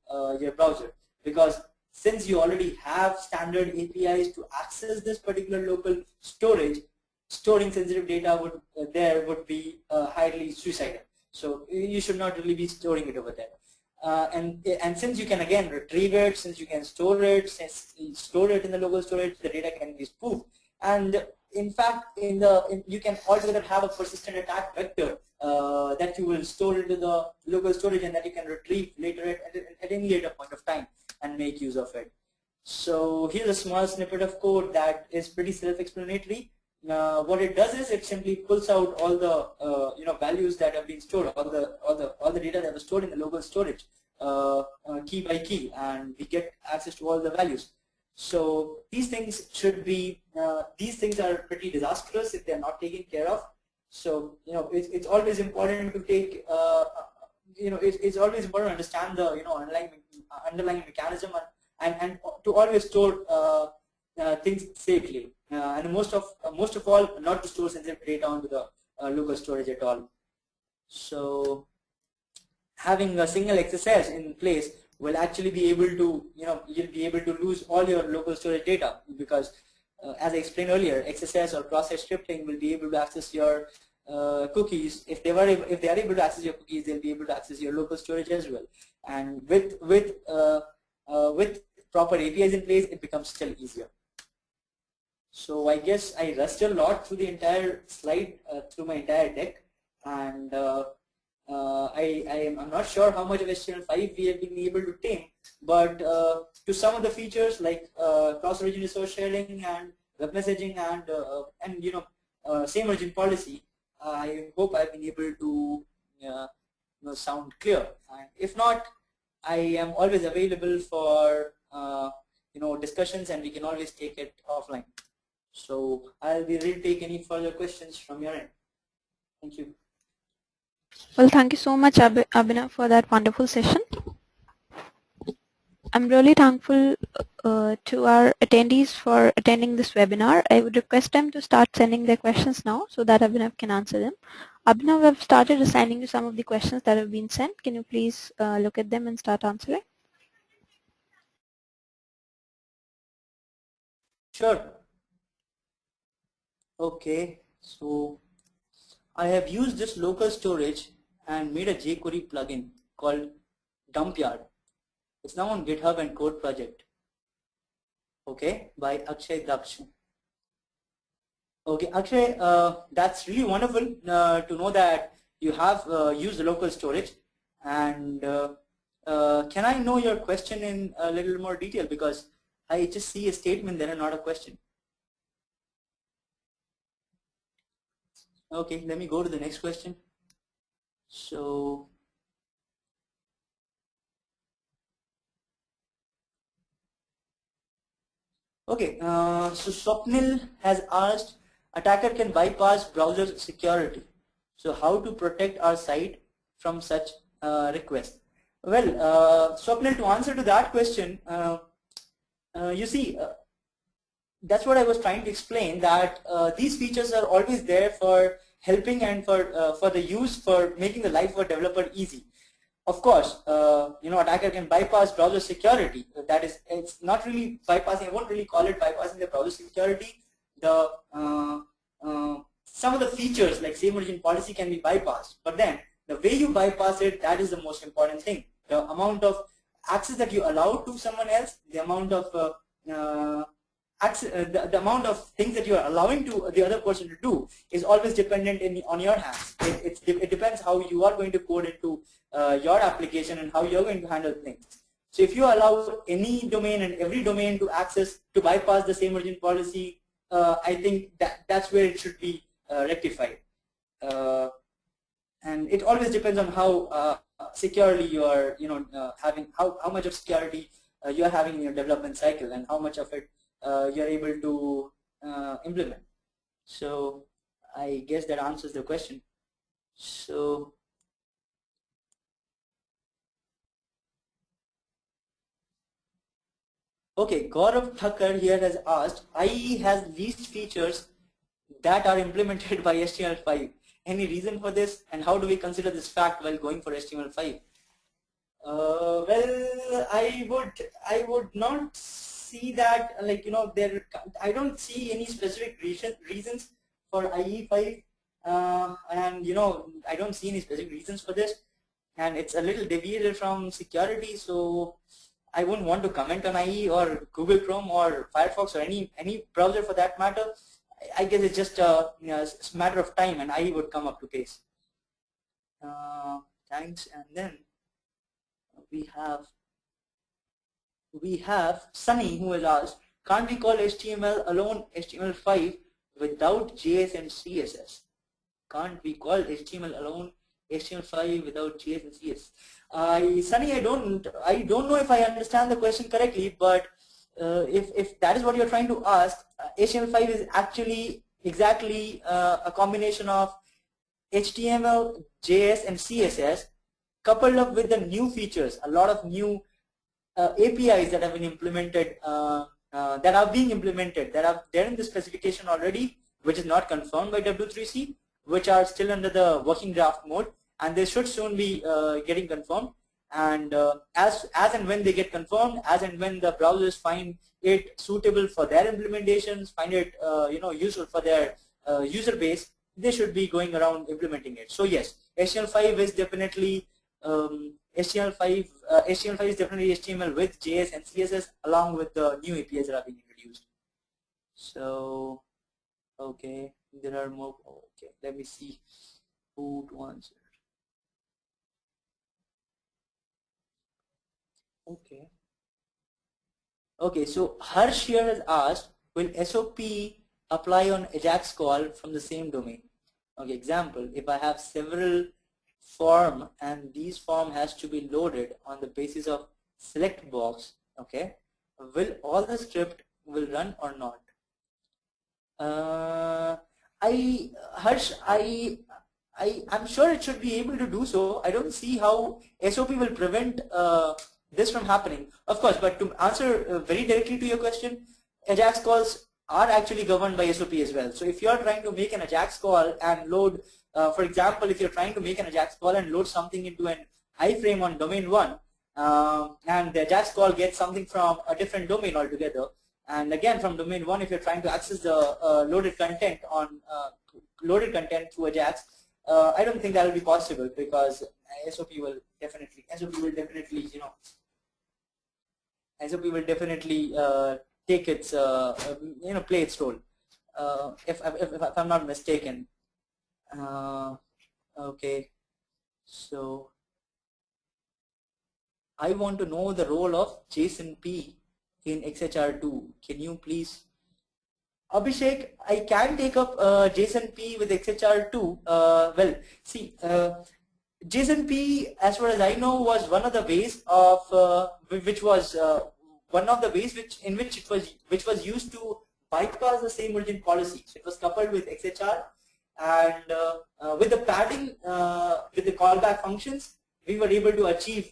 Speaker 2: your browser, because since you already have standard APIs to access this particular local storage, storing sensitive data would be highly suicidal. So you should not really be storing it over there. And since you can again retrieve it, since you can store it, since you store it in the local storage, the data can be spoofed. And in fact, you can altogether have a persistent attack vector that you will store into the local storage and that you can retrieve later at any later point of time and make use of it. So here's a small snippet of code that is pretty self-explanatory. What it does is it simply pulls out all the values that have been stored, all the data that was stored in the local storage, key by key, and we get access to all the values. So these things should be these things are pretty disastrous if they are not taken care of. So it's always important to take it's always important to understand the underlying mechanism and to always store things safely, and most of all, not to store sensitive data onto the local storage at all. So having a single XSS in place will actually be able to, you'll be able to lose all your local storage data, because as I explained earlier, XSS or cross-site scripting will be able to access your cookies. If they are able to access your cookies, they'll be able to access your local storage as well. And with proper APIs in place, it becomes still easier. So I guess I rushed a lot through the entire slide, through my entire deck, and I'm not sure how much of HTML5 we have been able to tame, but to some of the features like cross-origin resource sharing and web messaging and same origin policy, I hope I've been able to sound clear. And if not, I am always available for discussions, and we can always take it offline. So I'll be ready to take any further questions from your end. Thank you.
Speaker 1: Well, thank you so much, Abhinav, for that wonderful session. I'm really thankful to our attendees for attending this webinar. I would request them to start sending their questions now so that Abhinav can answer them. Abhinav, I've started assigning you some of the questions that have been sent. Can you please look at them and start answering?
Speaker 2: Sure. Okay, so I have used this local storage and made a jQuery plugin called Dumpyard. It's now on GitHub and code project. Okay, by Akshay Daksh. Okay, Akshay, that's really wonderful to know that you have used the local storage. And can I know your question in a little more detail, because I just see a statement there and not a question. Okay, let me go to the next question. So, okay, so Swapnil has asked, attacker can bypass browser security. So how to protect our site from such requests? Well, Swapnil, to answer to that question, you see, that's what I was trying to explain, that these features are always there for helping and for the use, for making the life of a developer easy. Of course, attacker can bypass browser security. That is, it's not really bypassing. I won't really call it bypassing the browser security. The some of the features like same origin policy can be bypassed, but then the way you bypass it, that is the most important thing. The amount of access that you allow to someone else, the amount of the amount of things that you are allowing to the other person to do is always dependent on your hands. It depends how you are going to code into your application and how you're going to handle things. So if you allow any domain and every domain to bypass the same origin policy, I think that's where it should be rectified. And it always depends on how securely you are, having how much of security you are having in your development cycle, and how much of it you're able to implement. So I guess that answers the question. So okay, Gaurav Thakkar here has asked, IE has least features that are implemented by HTML5. Any reason for this, and how do we consider this fact while going for HTML5? Well, I would not see that, like, I don't see any specific reasons for IE5, and I don't see any specific reasons for this, and it's a little deviated from security, so I wouldn't want to comment on IE or Google Chrome or Firefox or any browser for that matter. I guess it's just a matter of time, and IE would come up to pace. Thanks. And then we have Sunny, who has asked, can't we call HTML alone HTML5 without JS and CSS? Can't we call HTML alone HTML5 without JS and CSS? Sunny, I don't know if I understand the question correctly, but if that is what you're trying to ask, HTML5 is actually exactly a combination of HTML, JS, and CSS coupled up with the new features, a lot of new APIs that have been implemented, that are being implemented, that are there in the specification already, which is not confirmed by W3C, which are still under the working draft mode, and they should soon be getting confirmed. and as and when they get confirmed, as and when the browsers find it suitable for their implementations, find it useful for their user base, they should be going around implementing it. So yes, HTML5 is definitely HTML5 is definitely HTML with JS and CSS along with the new APIs that are being introduced. So okay, there are more. Okay, let me see who to answer. Okay. Okay, so Harsh here has asked, will SOP apply on AJAX call from the same domain? Okay, example, if I have several form and these form has to be loaded on the basis of select box, okay, will all the script will run or not? Harsh, I'm sure it should be able to do so. I don't see how SOP will prevent this from happening. Of course, but to answer very directly to your question, AJAX calls are actually governed by SOP as well. So if you are trying to make an AJAX call and load, for example, if you're trying to make an AJAX call and load something into an iframe on domain 1, and the AJAX call gets something from a different domain altogether, and again from domain 1, if you're trying to access the loaded content through AJAX, I don't think that will be possible, because SOP will definitely take its play its role, if I'm not mistaken. Okay, so I want to know the role of JSON-P in XHR2. Can you please? Abhishek, I can take up JSON-P with XHR2. Well, see, JSON-P, as far as I know, was one of the ways of which was used to bypass the same origin policy. So it was coupled with XHR, and with the padding, with the callback functions, we were able to achieve,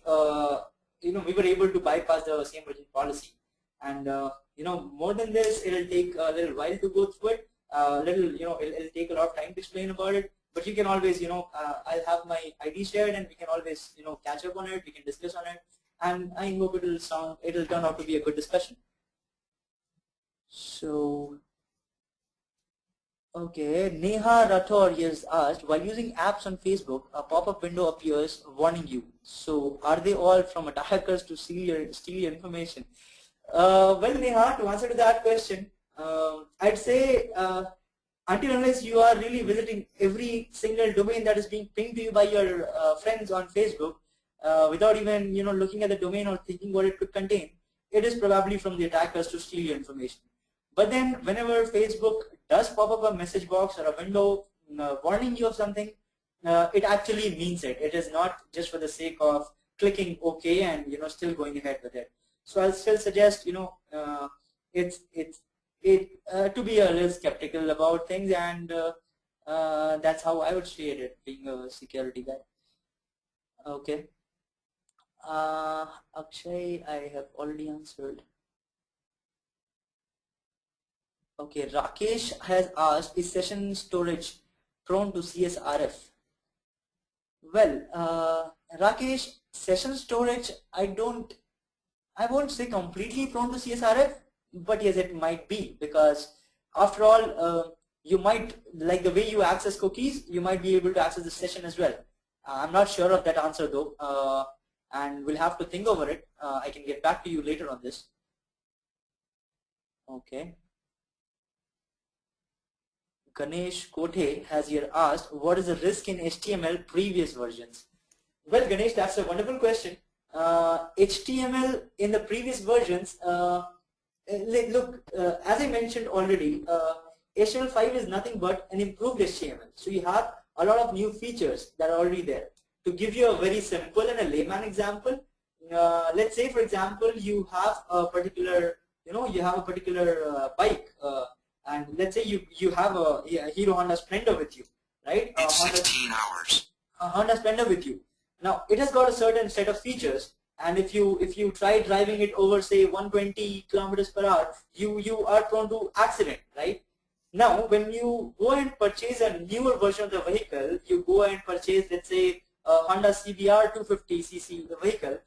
Speaker 2: we were able to bypass the same origin policy. And more than this, it'll take a little while to go through it. It'll take a lot of time to explain about it. But you can always, I'll have my ID shared, and we can always, catch up on it. We can discuss on it, and I hope it'll turn out to be a good discussion. So, okay, Neha Rathor has asked, while using apps on Facebook, a pop-up window appears warning you. So, are they all from attackers to steal your information? Well, Neha, to answer to that question, I'd say until unless you are really visiting every single domain that is being pinged to you by your friends on Facebook, without even looking at the domain or thinking what it could contain, it is probably from the attackers to steal your information. But then, whenever Facebook does pop up a message box or a window warning you of something, it actually means it. It is not just for the sake of clicking OK and still going ahead with it. So I'll still suggest to be a little skeptical about things, and that's how I would state it, being a security guy. Okay. Akshay, I have already answered. Okay, Rakesh has asked, is session storage prone to CSRF? Well, Rakesh, session storage, I won't say completely prone to CSRF, but yes, it might be, because after all, you might, like the way you access cookies, you might be able to access the session as well. I'm not sure of that answer though, and we'll have to think over it. I can get back to you later on this. Okay. Ganesh Kothe has here asked, what is the risk in HTML previous versions? Well, Ganesh, that's a wonderful question. HTML in the previous versions, look, as I mentioned already, HTML5 is nothing but an improved HTML. So you have a lot of new features that are already there. To give you a very simple and a layman example, let's say, for example, you have a particular, bike, and let's say you have a Hero Honda Splendor with you, right?
Speaker 3: It's 16 hours.
Speaker 2: A Honda Splendor with you. Now it has got a certain set of features, and if you try driving it over, say, 120 kilometers per hour, you are prone to accident, right? Now when you go and purchase a newer version of the vehicle, you go and purchase, let's say, Honda CBR 250cc vehicle.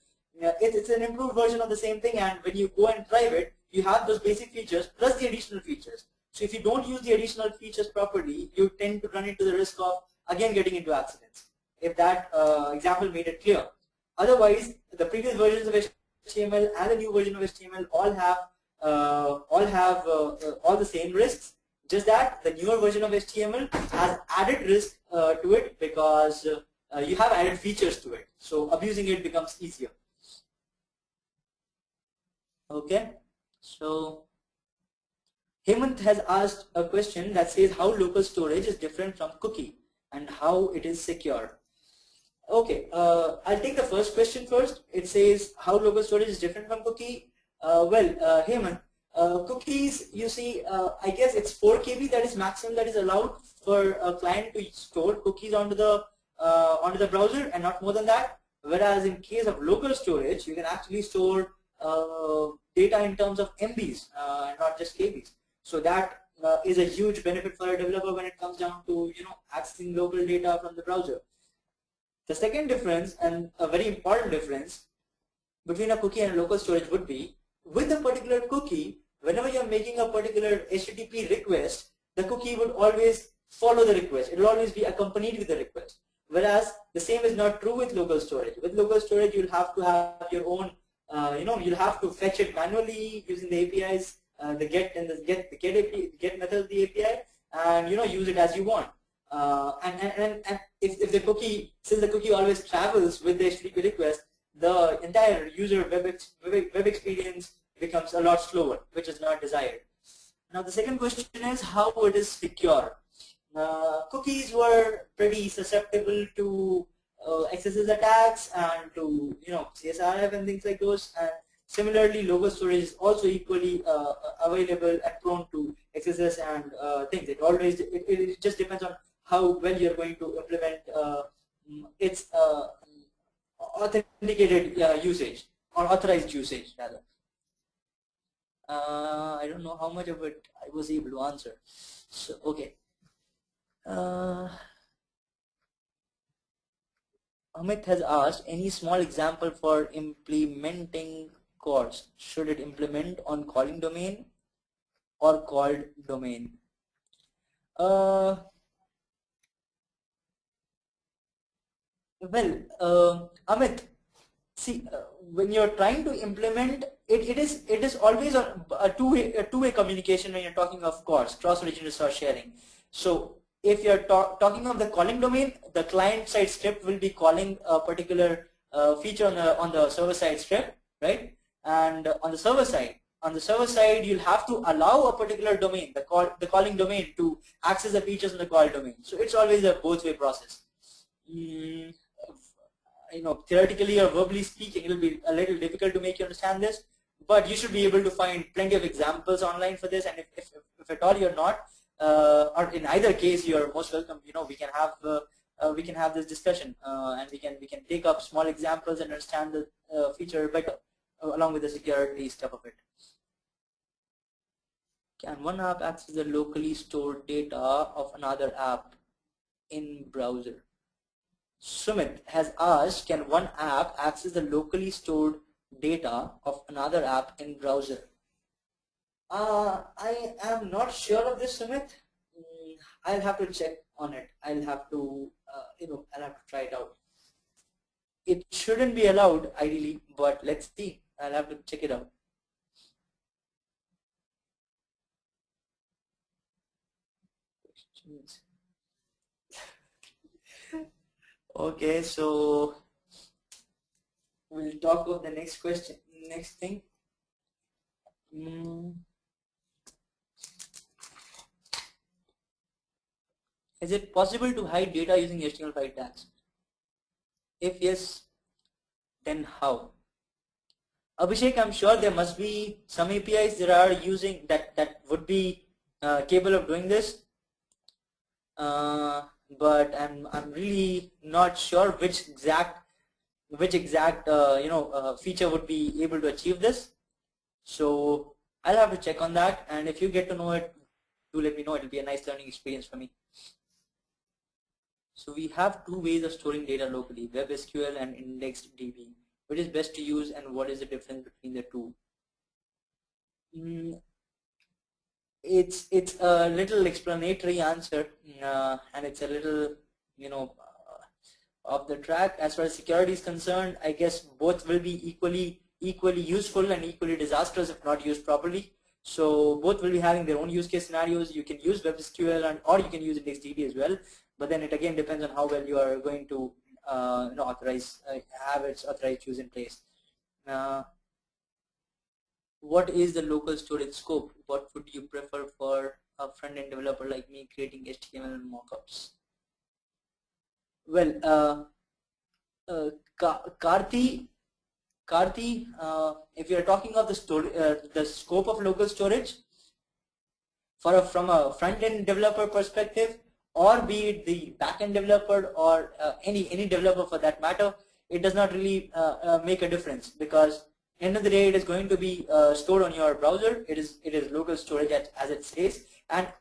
Speaker 2: It's an improved version of the same thing, and when you go and drive it, you have those basic features plus the additional features. So if you don't use the additional features properly, you tend to run into the risk of again getting into accidents. If that example made it clear. Otherwise, the previous versions of HTML and the new version of HTML all have all the same risks. Just that the newer version of HTML has added risk to it because you have added features to it. So abusing it becomes easier. Okay, so Hemant has asked a question that says how local storage is different from cookie and how it is secure. Okay, I'll take the first question first. It says how local storage is different from cookie. Hemant, cookies, you see, I guess it's 4 KB that is maximum that is allowed for a client to store cookies onto the browser, and not more than that. Whereas in case of local storage, you can actually store data in terms of MBs, not just KBs. So that is a huge benefit for a developer when it comes down to accessing local data from the browser. The second difference, and a very important difference between a cookie and a local storage, would be with a particular cookie, whenever you're making a particular HTTP request, the cookie would always follow the request. It will always be accompanied with the request. Whereas the same is not true with local storage. With local storage, you'll have to have your own, you'll have to fetch it manually using the APIs, the get and the get method of the API, and use it as you want. And if the cookie, since the cookie always travels with the HTTP request, the entire user web experience becomes a lot slower, which is not desired. Now the second question is how it is secure. Cookies were pretty susceptible to XSS attacks and to CSRF and things like those. And similarly, local storage is also equally available and prone to XSS and things. It just depends on how well you're going to implement its authenticated usage, or authorized usage rather. I don't know how much of it I was able to answer. So okay. Amit has asked, any small example for implementing CORS? Should it implement on calling domain or called domain? Amit, see, when you're trying to implement it is always a two-way communication when you're talking of CORS, cross-origin resource sharing. So if you're talking of the calling domain, the client-side script will be calling a particular feature on the server-side script, right? And on the server side, you'll have to allow a particular domain, the calling domain, to access the features in the call domain. So it's always a both-way process. Theoretically or verbally speaking, it'll be a little difficult to make you understand this, but you should be able to find plenty of examples online for this. And if at all you're not, or in either case, you're most welcome. We can have this discussion, and we can take up small examples and understand the feature better, along with the security stuff of it. Can one app access the locally stored data of another app in browser? Sumit has asked, can one app access the locally stored data of another app in browser? I am not sure of this, Sumit. I'll have to check on it. I'll have to try it out. It shouldn't be allowed ideally, but let's see. I'll have to check it out. Okay, so we'll talk about the next question. Next thing. Is it possible to hide data using HTML5 tags? If yes, then how? Abhishek, I'm sure there must be some APIs that are using that would be capable of doing this, but I'm really not sure which exact feature would be able to achieve this. So I'll have to check on that, and if you get to know it, do let me know. It'll be a nice learning experience for me. So we have two ways of storing data locally, WebSQL and indexed DB. Which is best to use and what is the difference between the two? It's a little explanatory answer, and it's a little, off the track. As far as security is concerned, I guess both will be equally useful and equally disastrous if not used properly. So both will be having their own use case scenarios. You can use WebSQL or you can use IndexedDB as well. But then it again depends on how well you are going to have its authorized use in place. What is the local storage scope? What would you prefer for a front-end developer like me creating HTML mockups? Well, Karthi, if you are talking of the scope of local storage, from a front-end developer perspective, or be it the back-end developer or any developer for that matter, it does not really make a difference, because end of the day it is going to be stored on your browser. It is local storage as it says, and at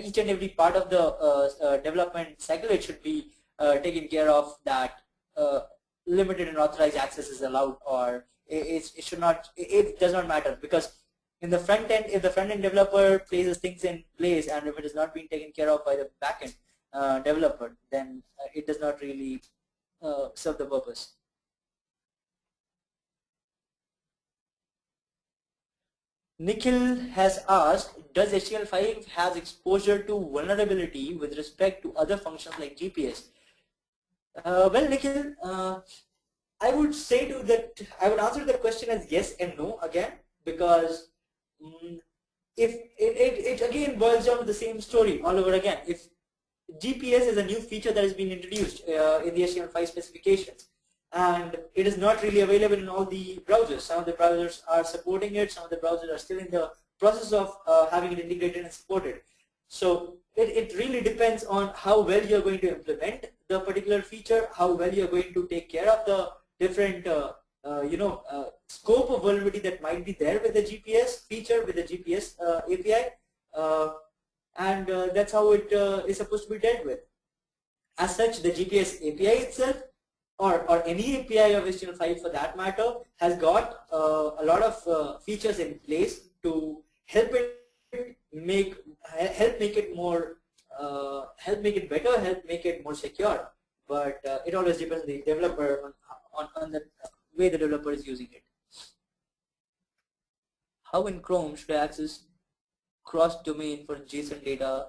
Speaker 2: each and every part of the development cycle, it should be taken care of that limited and authorized access is allowed, or it should not. It does not matter, because in the front end, if the front end developer places things in place and if it is not being taken care of by the back end developer, then it does not really serve the purpose. Nikhil has asked, does HTML5 has exposure to vulnerability with respect to other functions like GPS? Well, Nikhil, I would say I would answer the question as yes and no again, because if it again boils down to the same story all over again. If GPS is a new feature that has been introduced in the HTML5 specifications, and it is not really available in all the browsers. Some of the browsers are supporting it, some of the browsers are still in the process of having it integrated and supported. So it really depends on how well you're going to implement the particular feature, how well you're going to take care of the different scope of vulnerability that might be there with the GPS feature, with the GPS API, and that's how it is supposed to be dealt with. As such, the GPS API itself, or any API of HTML5 for that matter, has got a lot of features in place to help make it more, help make it better, help make it more secure. But it always depends on the developer, on the way the developer is using it. How in Chrome should I access cross-domain for JSON data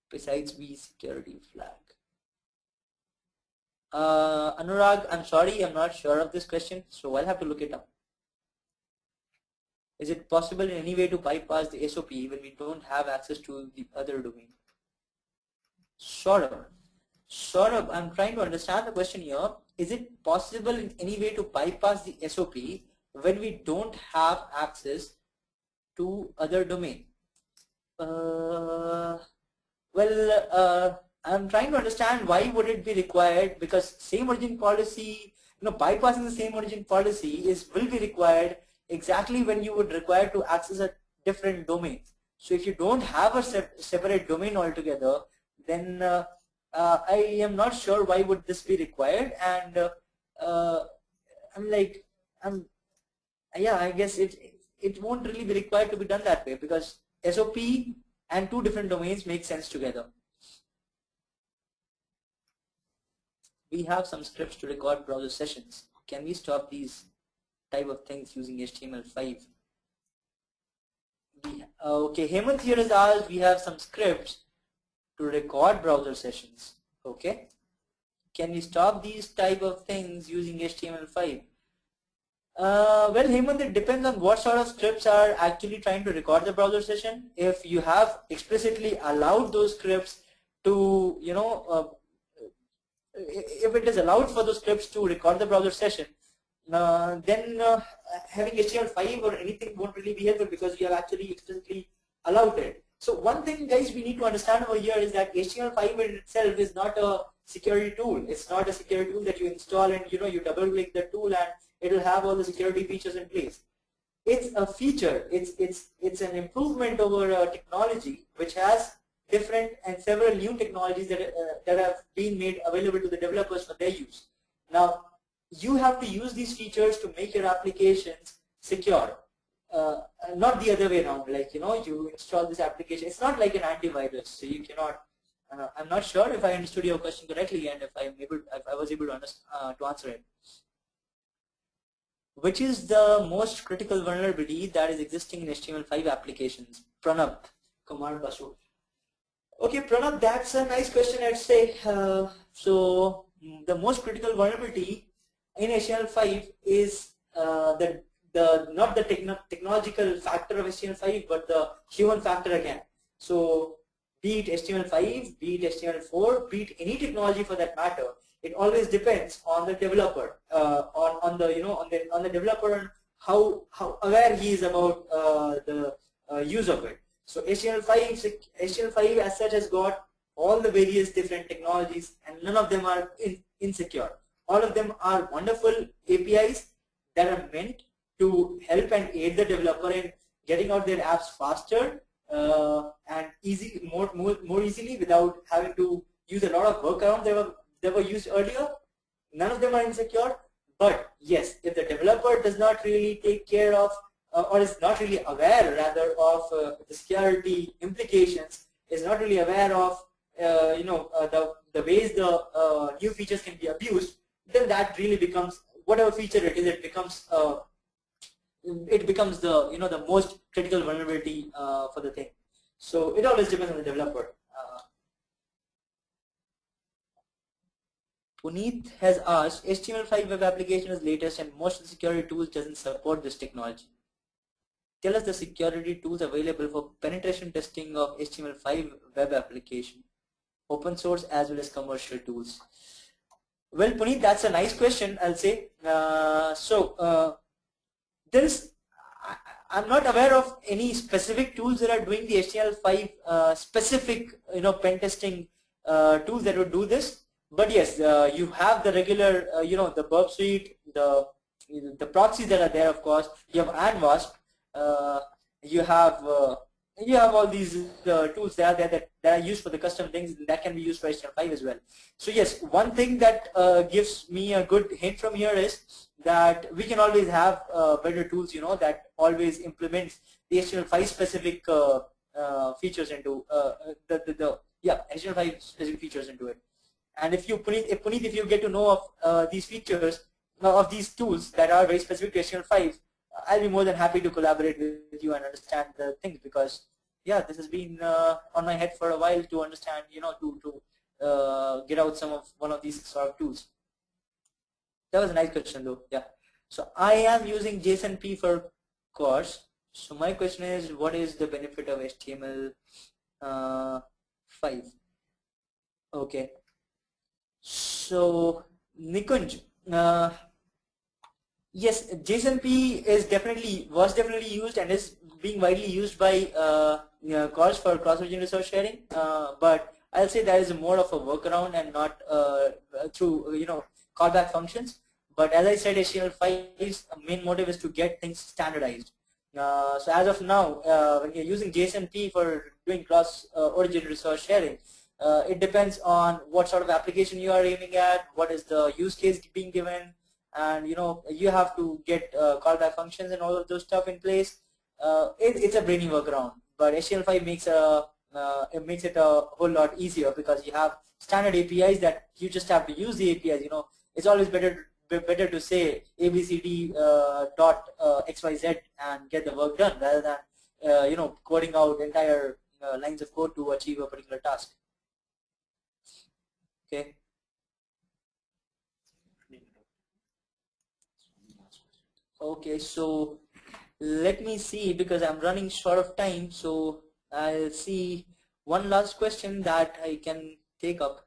Speaker 2: besides security flag? Anurag, I'm sorry, I'm not sure of this question, so I'll have to look it up. Is it possible in any way to bypass the SOP when we don't have access to the other domain? Saurabh, I'm trying to understand the question here. Is it possible in any way to bypass the SOP when we don't have access to other domain? I'm trying to understand why would it be required, because same origin policy, bypassing the same origin policy will be required exactly when you would require to access a different domain. So if you don't have a separate domain altogether, then I am not sure why would this be required, and I guess it won't really be required to be done that way, because SOP and two different domains make sense together. We have some scripts to record browser sessions. Can we stop these type of things using HTML5? Okay, Hemant here has asked, we have some scripts to record browser sessions. Okay, can we stop these type of things using HTML5? Well, Hemant, it depends on what sort of scripts are actually trying to record the browser session. If you have explicitly allowed those scripts to, if it is allowed for those scripts to record the browser session, then having HTML5 or anything won't really be helpful, because you have actually explicitly allowed it. So one thing, guys, we need to understand over here is that HTML5 in itself is not a security tool. It's not a security tool that you install and you double click the tool and it will have all the security features in place. It's a feature. It's an improvement over technology which has different and several new technologies that have been made available to the developers for their use. Now, you have to use these features to make your applications secure. Not the other way around, like, you install this application. It's not like an antivirus, so you cannot. I'm not sure if I understood your question correctly and if I was able to answer it. Which is the most critical vulnerability that is existing in HTML5 applications? Pranab, Kumar Basu. Okay, Pranab, that's a nice question, I'd say. So the most critical vulnerability in HTML5 is not the technological factor of HTML5, but the human factor again. So be it HTML5, be it HTML4, be it any technology for that matter, it always depends on the developer, on the developer and how aware he is about the use of it. So HTML5 as such has got all the various different technologies, and none of them are insecure. All of them are wonderful APIs that are meant to help and aid the developer in getting out their apps faster and more easily without having to use a lot of workarounds that were used earlier. None of them are insecure, but yes, if the developer does not really take care of or is not really aware rather of the security implications, is not really aware of the ways the new features can be abused, then that really becomes, whatever feature it is, it becomes the most critical vulnerability for the thing. So it always depends on the developer. Puneet has asked, HTML5 web application is latest and most of the security tools doesn't support this technology. Tell us the security tools available for penetration testing of HTML5 web application, open source as well as commercial tools. Well, Puneet, that's a nice question, I'll say. I'm not aware of any specific tools that are doing the HTML5 specific, pen testing tools that would do this. But yes, you have the regular, the Burp Suite, the proxies that are there, of course. You have Anwasp. You have all these tools that are used for the custom things that can be used for HTML5 as well. So yes, one thing that gives me a good hint from here is that we can always have better tools, that always implements the HTML5 specific features into HTML5 specific features into it. And if you get to know of these features, of these tools that are very specific to HTML5, I'll be more than happy to collaborate with you and understand the things, because yeah, this has been on my head for a while to understand, to get out one of these sort of tools. That was a nice question though. Yeah. So I am using JSONP for CORS. So my question is, what is the benefit of HTML5? Okay. So Nikunj, yes, JSONP was definitely used and is being widely used by CORS for cross-region resource sharing. But I'll say that is more of a workaround and not through callback functions. But as I said, HTML5's main motive is to get things standardized. So as of now, when you're using JSONP for doing cross-origin resource sharing, it depends on what sort of application you are aiming at, what is the use case being given, and you have to get callback functions and all of those stuff in place. It's a brainy workaround, but HTML5 makes it a whole lot easier because you have standard APIs that you just have to use the APIs. It's always better to say ABCD dot XYZ and get the work done rather than coding out entire lines of code to achieve a particular task. Okay. Okay, so let me see, because I'm running short of time, so I'll see one last question that I can take up.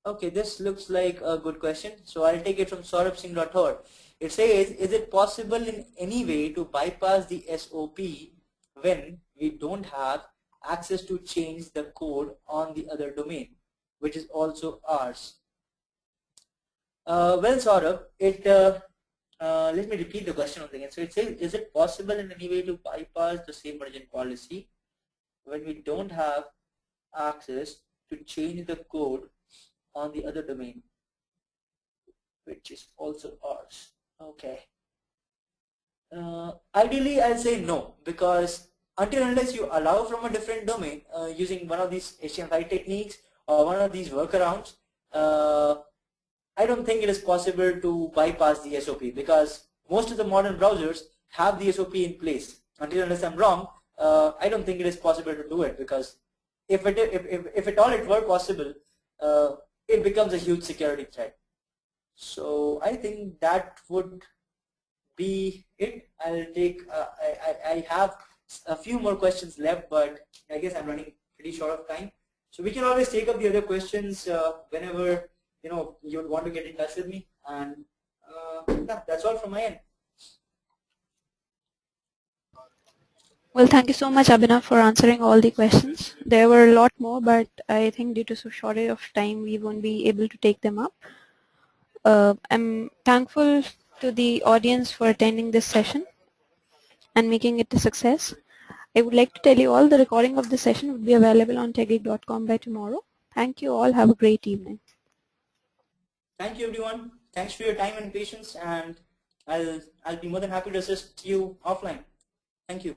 Speaker 2: Okay, this looks like a good question, so I'll take it from Saurabh Singh Rathore. It says, is it possible in any way to bypass the SOP when we don't have access to change the code on the other domain, which is also ours? Well, Saurabh,
Speaker 3: Let me repeat the question once again. So it says, is it possible in any way to bypass the same origin policy when we don't have access to change the code on the other domain, which is also ours? Okay. Ideally, I'll say no, because until unless you allow from a different domain using one of these HTML5 techniques or one of these workarounds, I don't think it is possible to bypass the SOP, because most of the modern browsers have the SOP in place. Until unless I'm wrong, I don't think it is possible to do it, because if at all it were possible, it becomes a huge security threat. So I think that would be it. I'll take. I have a few more questions left, but I guess I'm running pretty short of time. So we can always take up the other questions whenever you would want to get in touch with me. And yeah, that's all from my end.
Speaker 1: Well, thank you so much, Abhinav, for answering all the questions. There were a lot more, but I think due to so shortage of time, we won't be able to take them up. I'm thankful to the audience for attending this session and making it a success. I would like to tell you all the recording of the session will be available on techgig.com by tomorrow. Thank you all. Have a great evening.
Speaker 2: Thank you, everyone. Thanks for your time and patience, and I'll be more than happy to assist you offline. Thank you.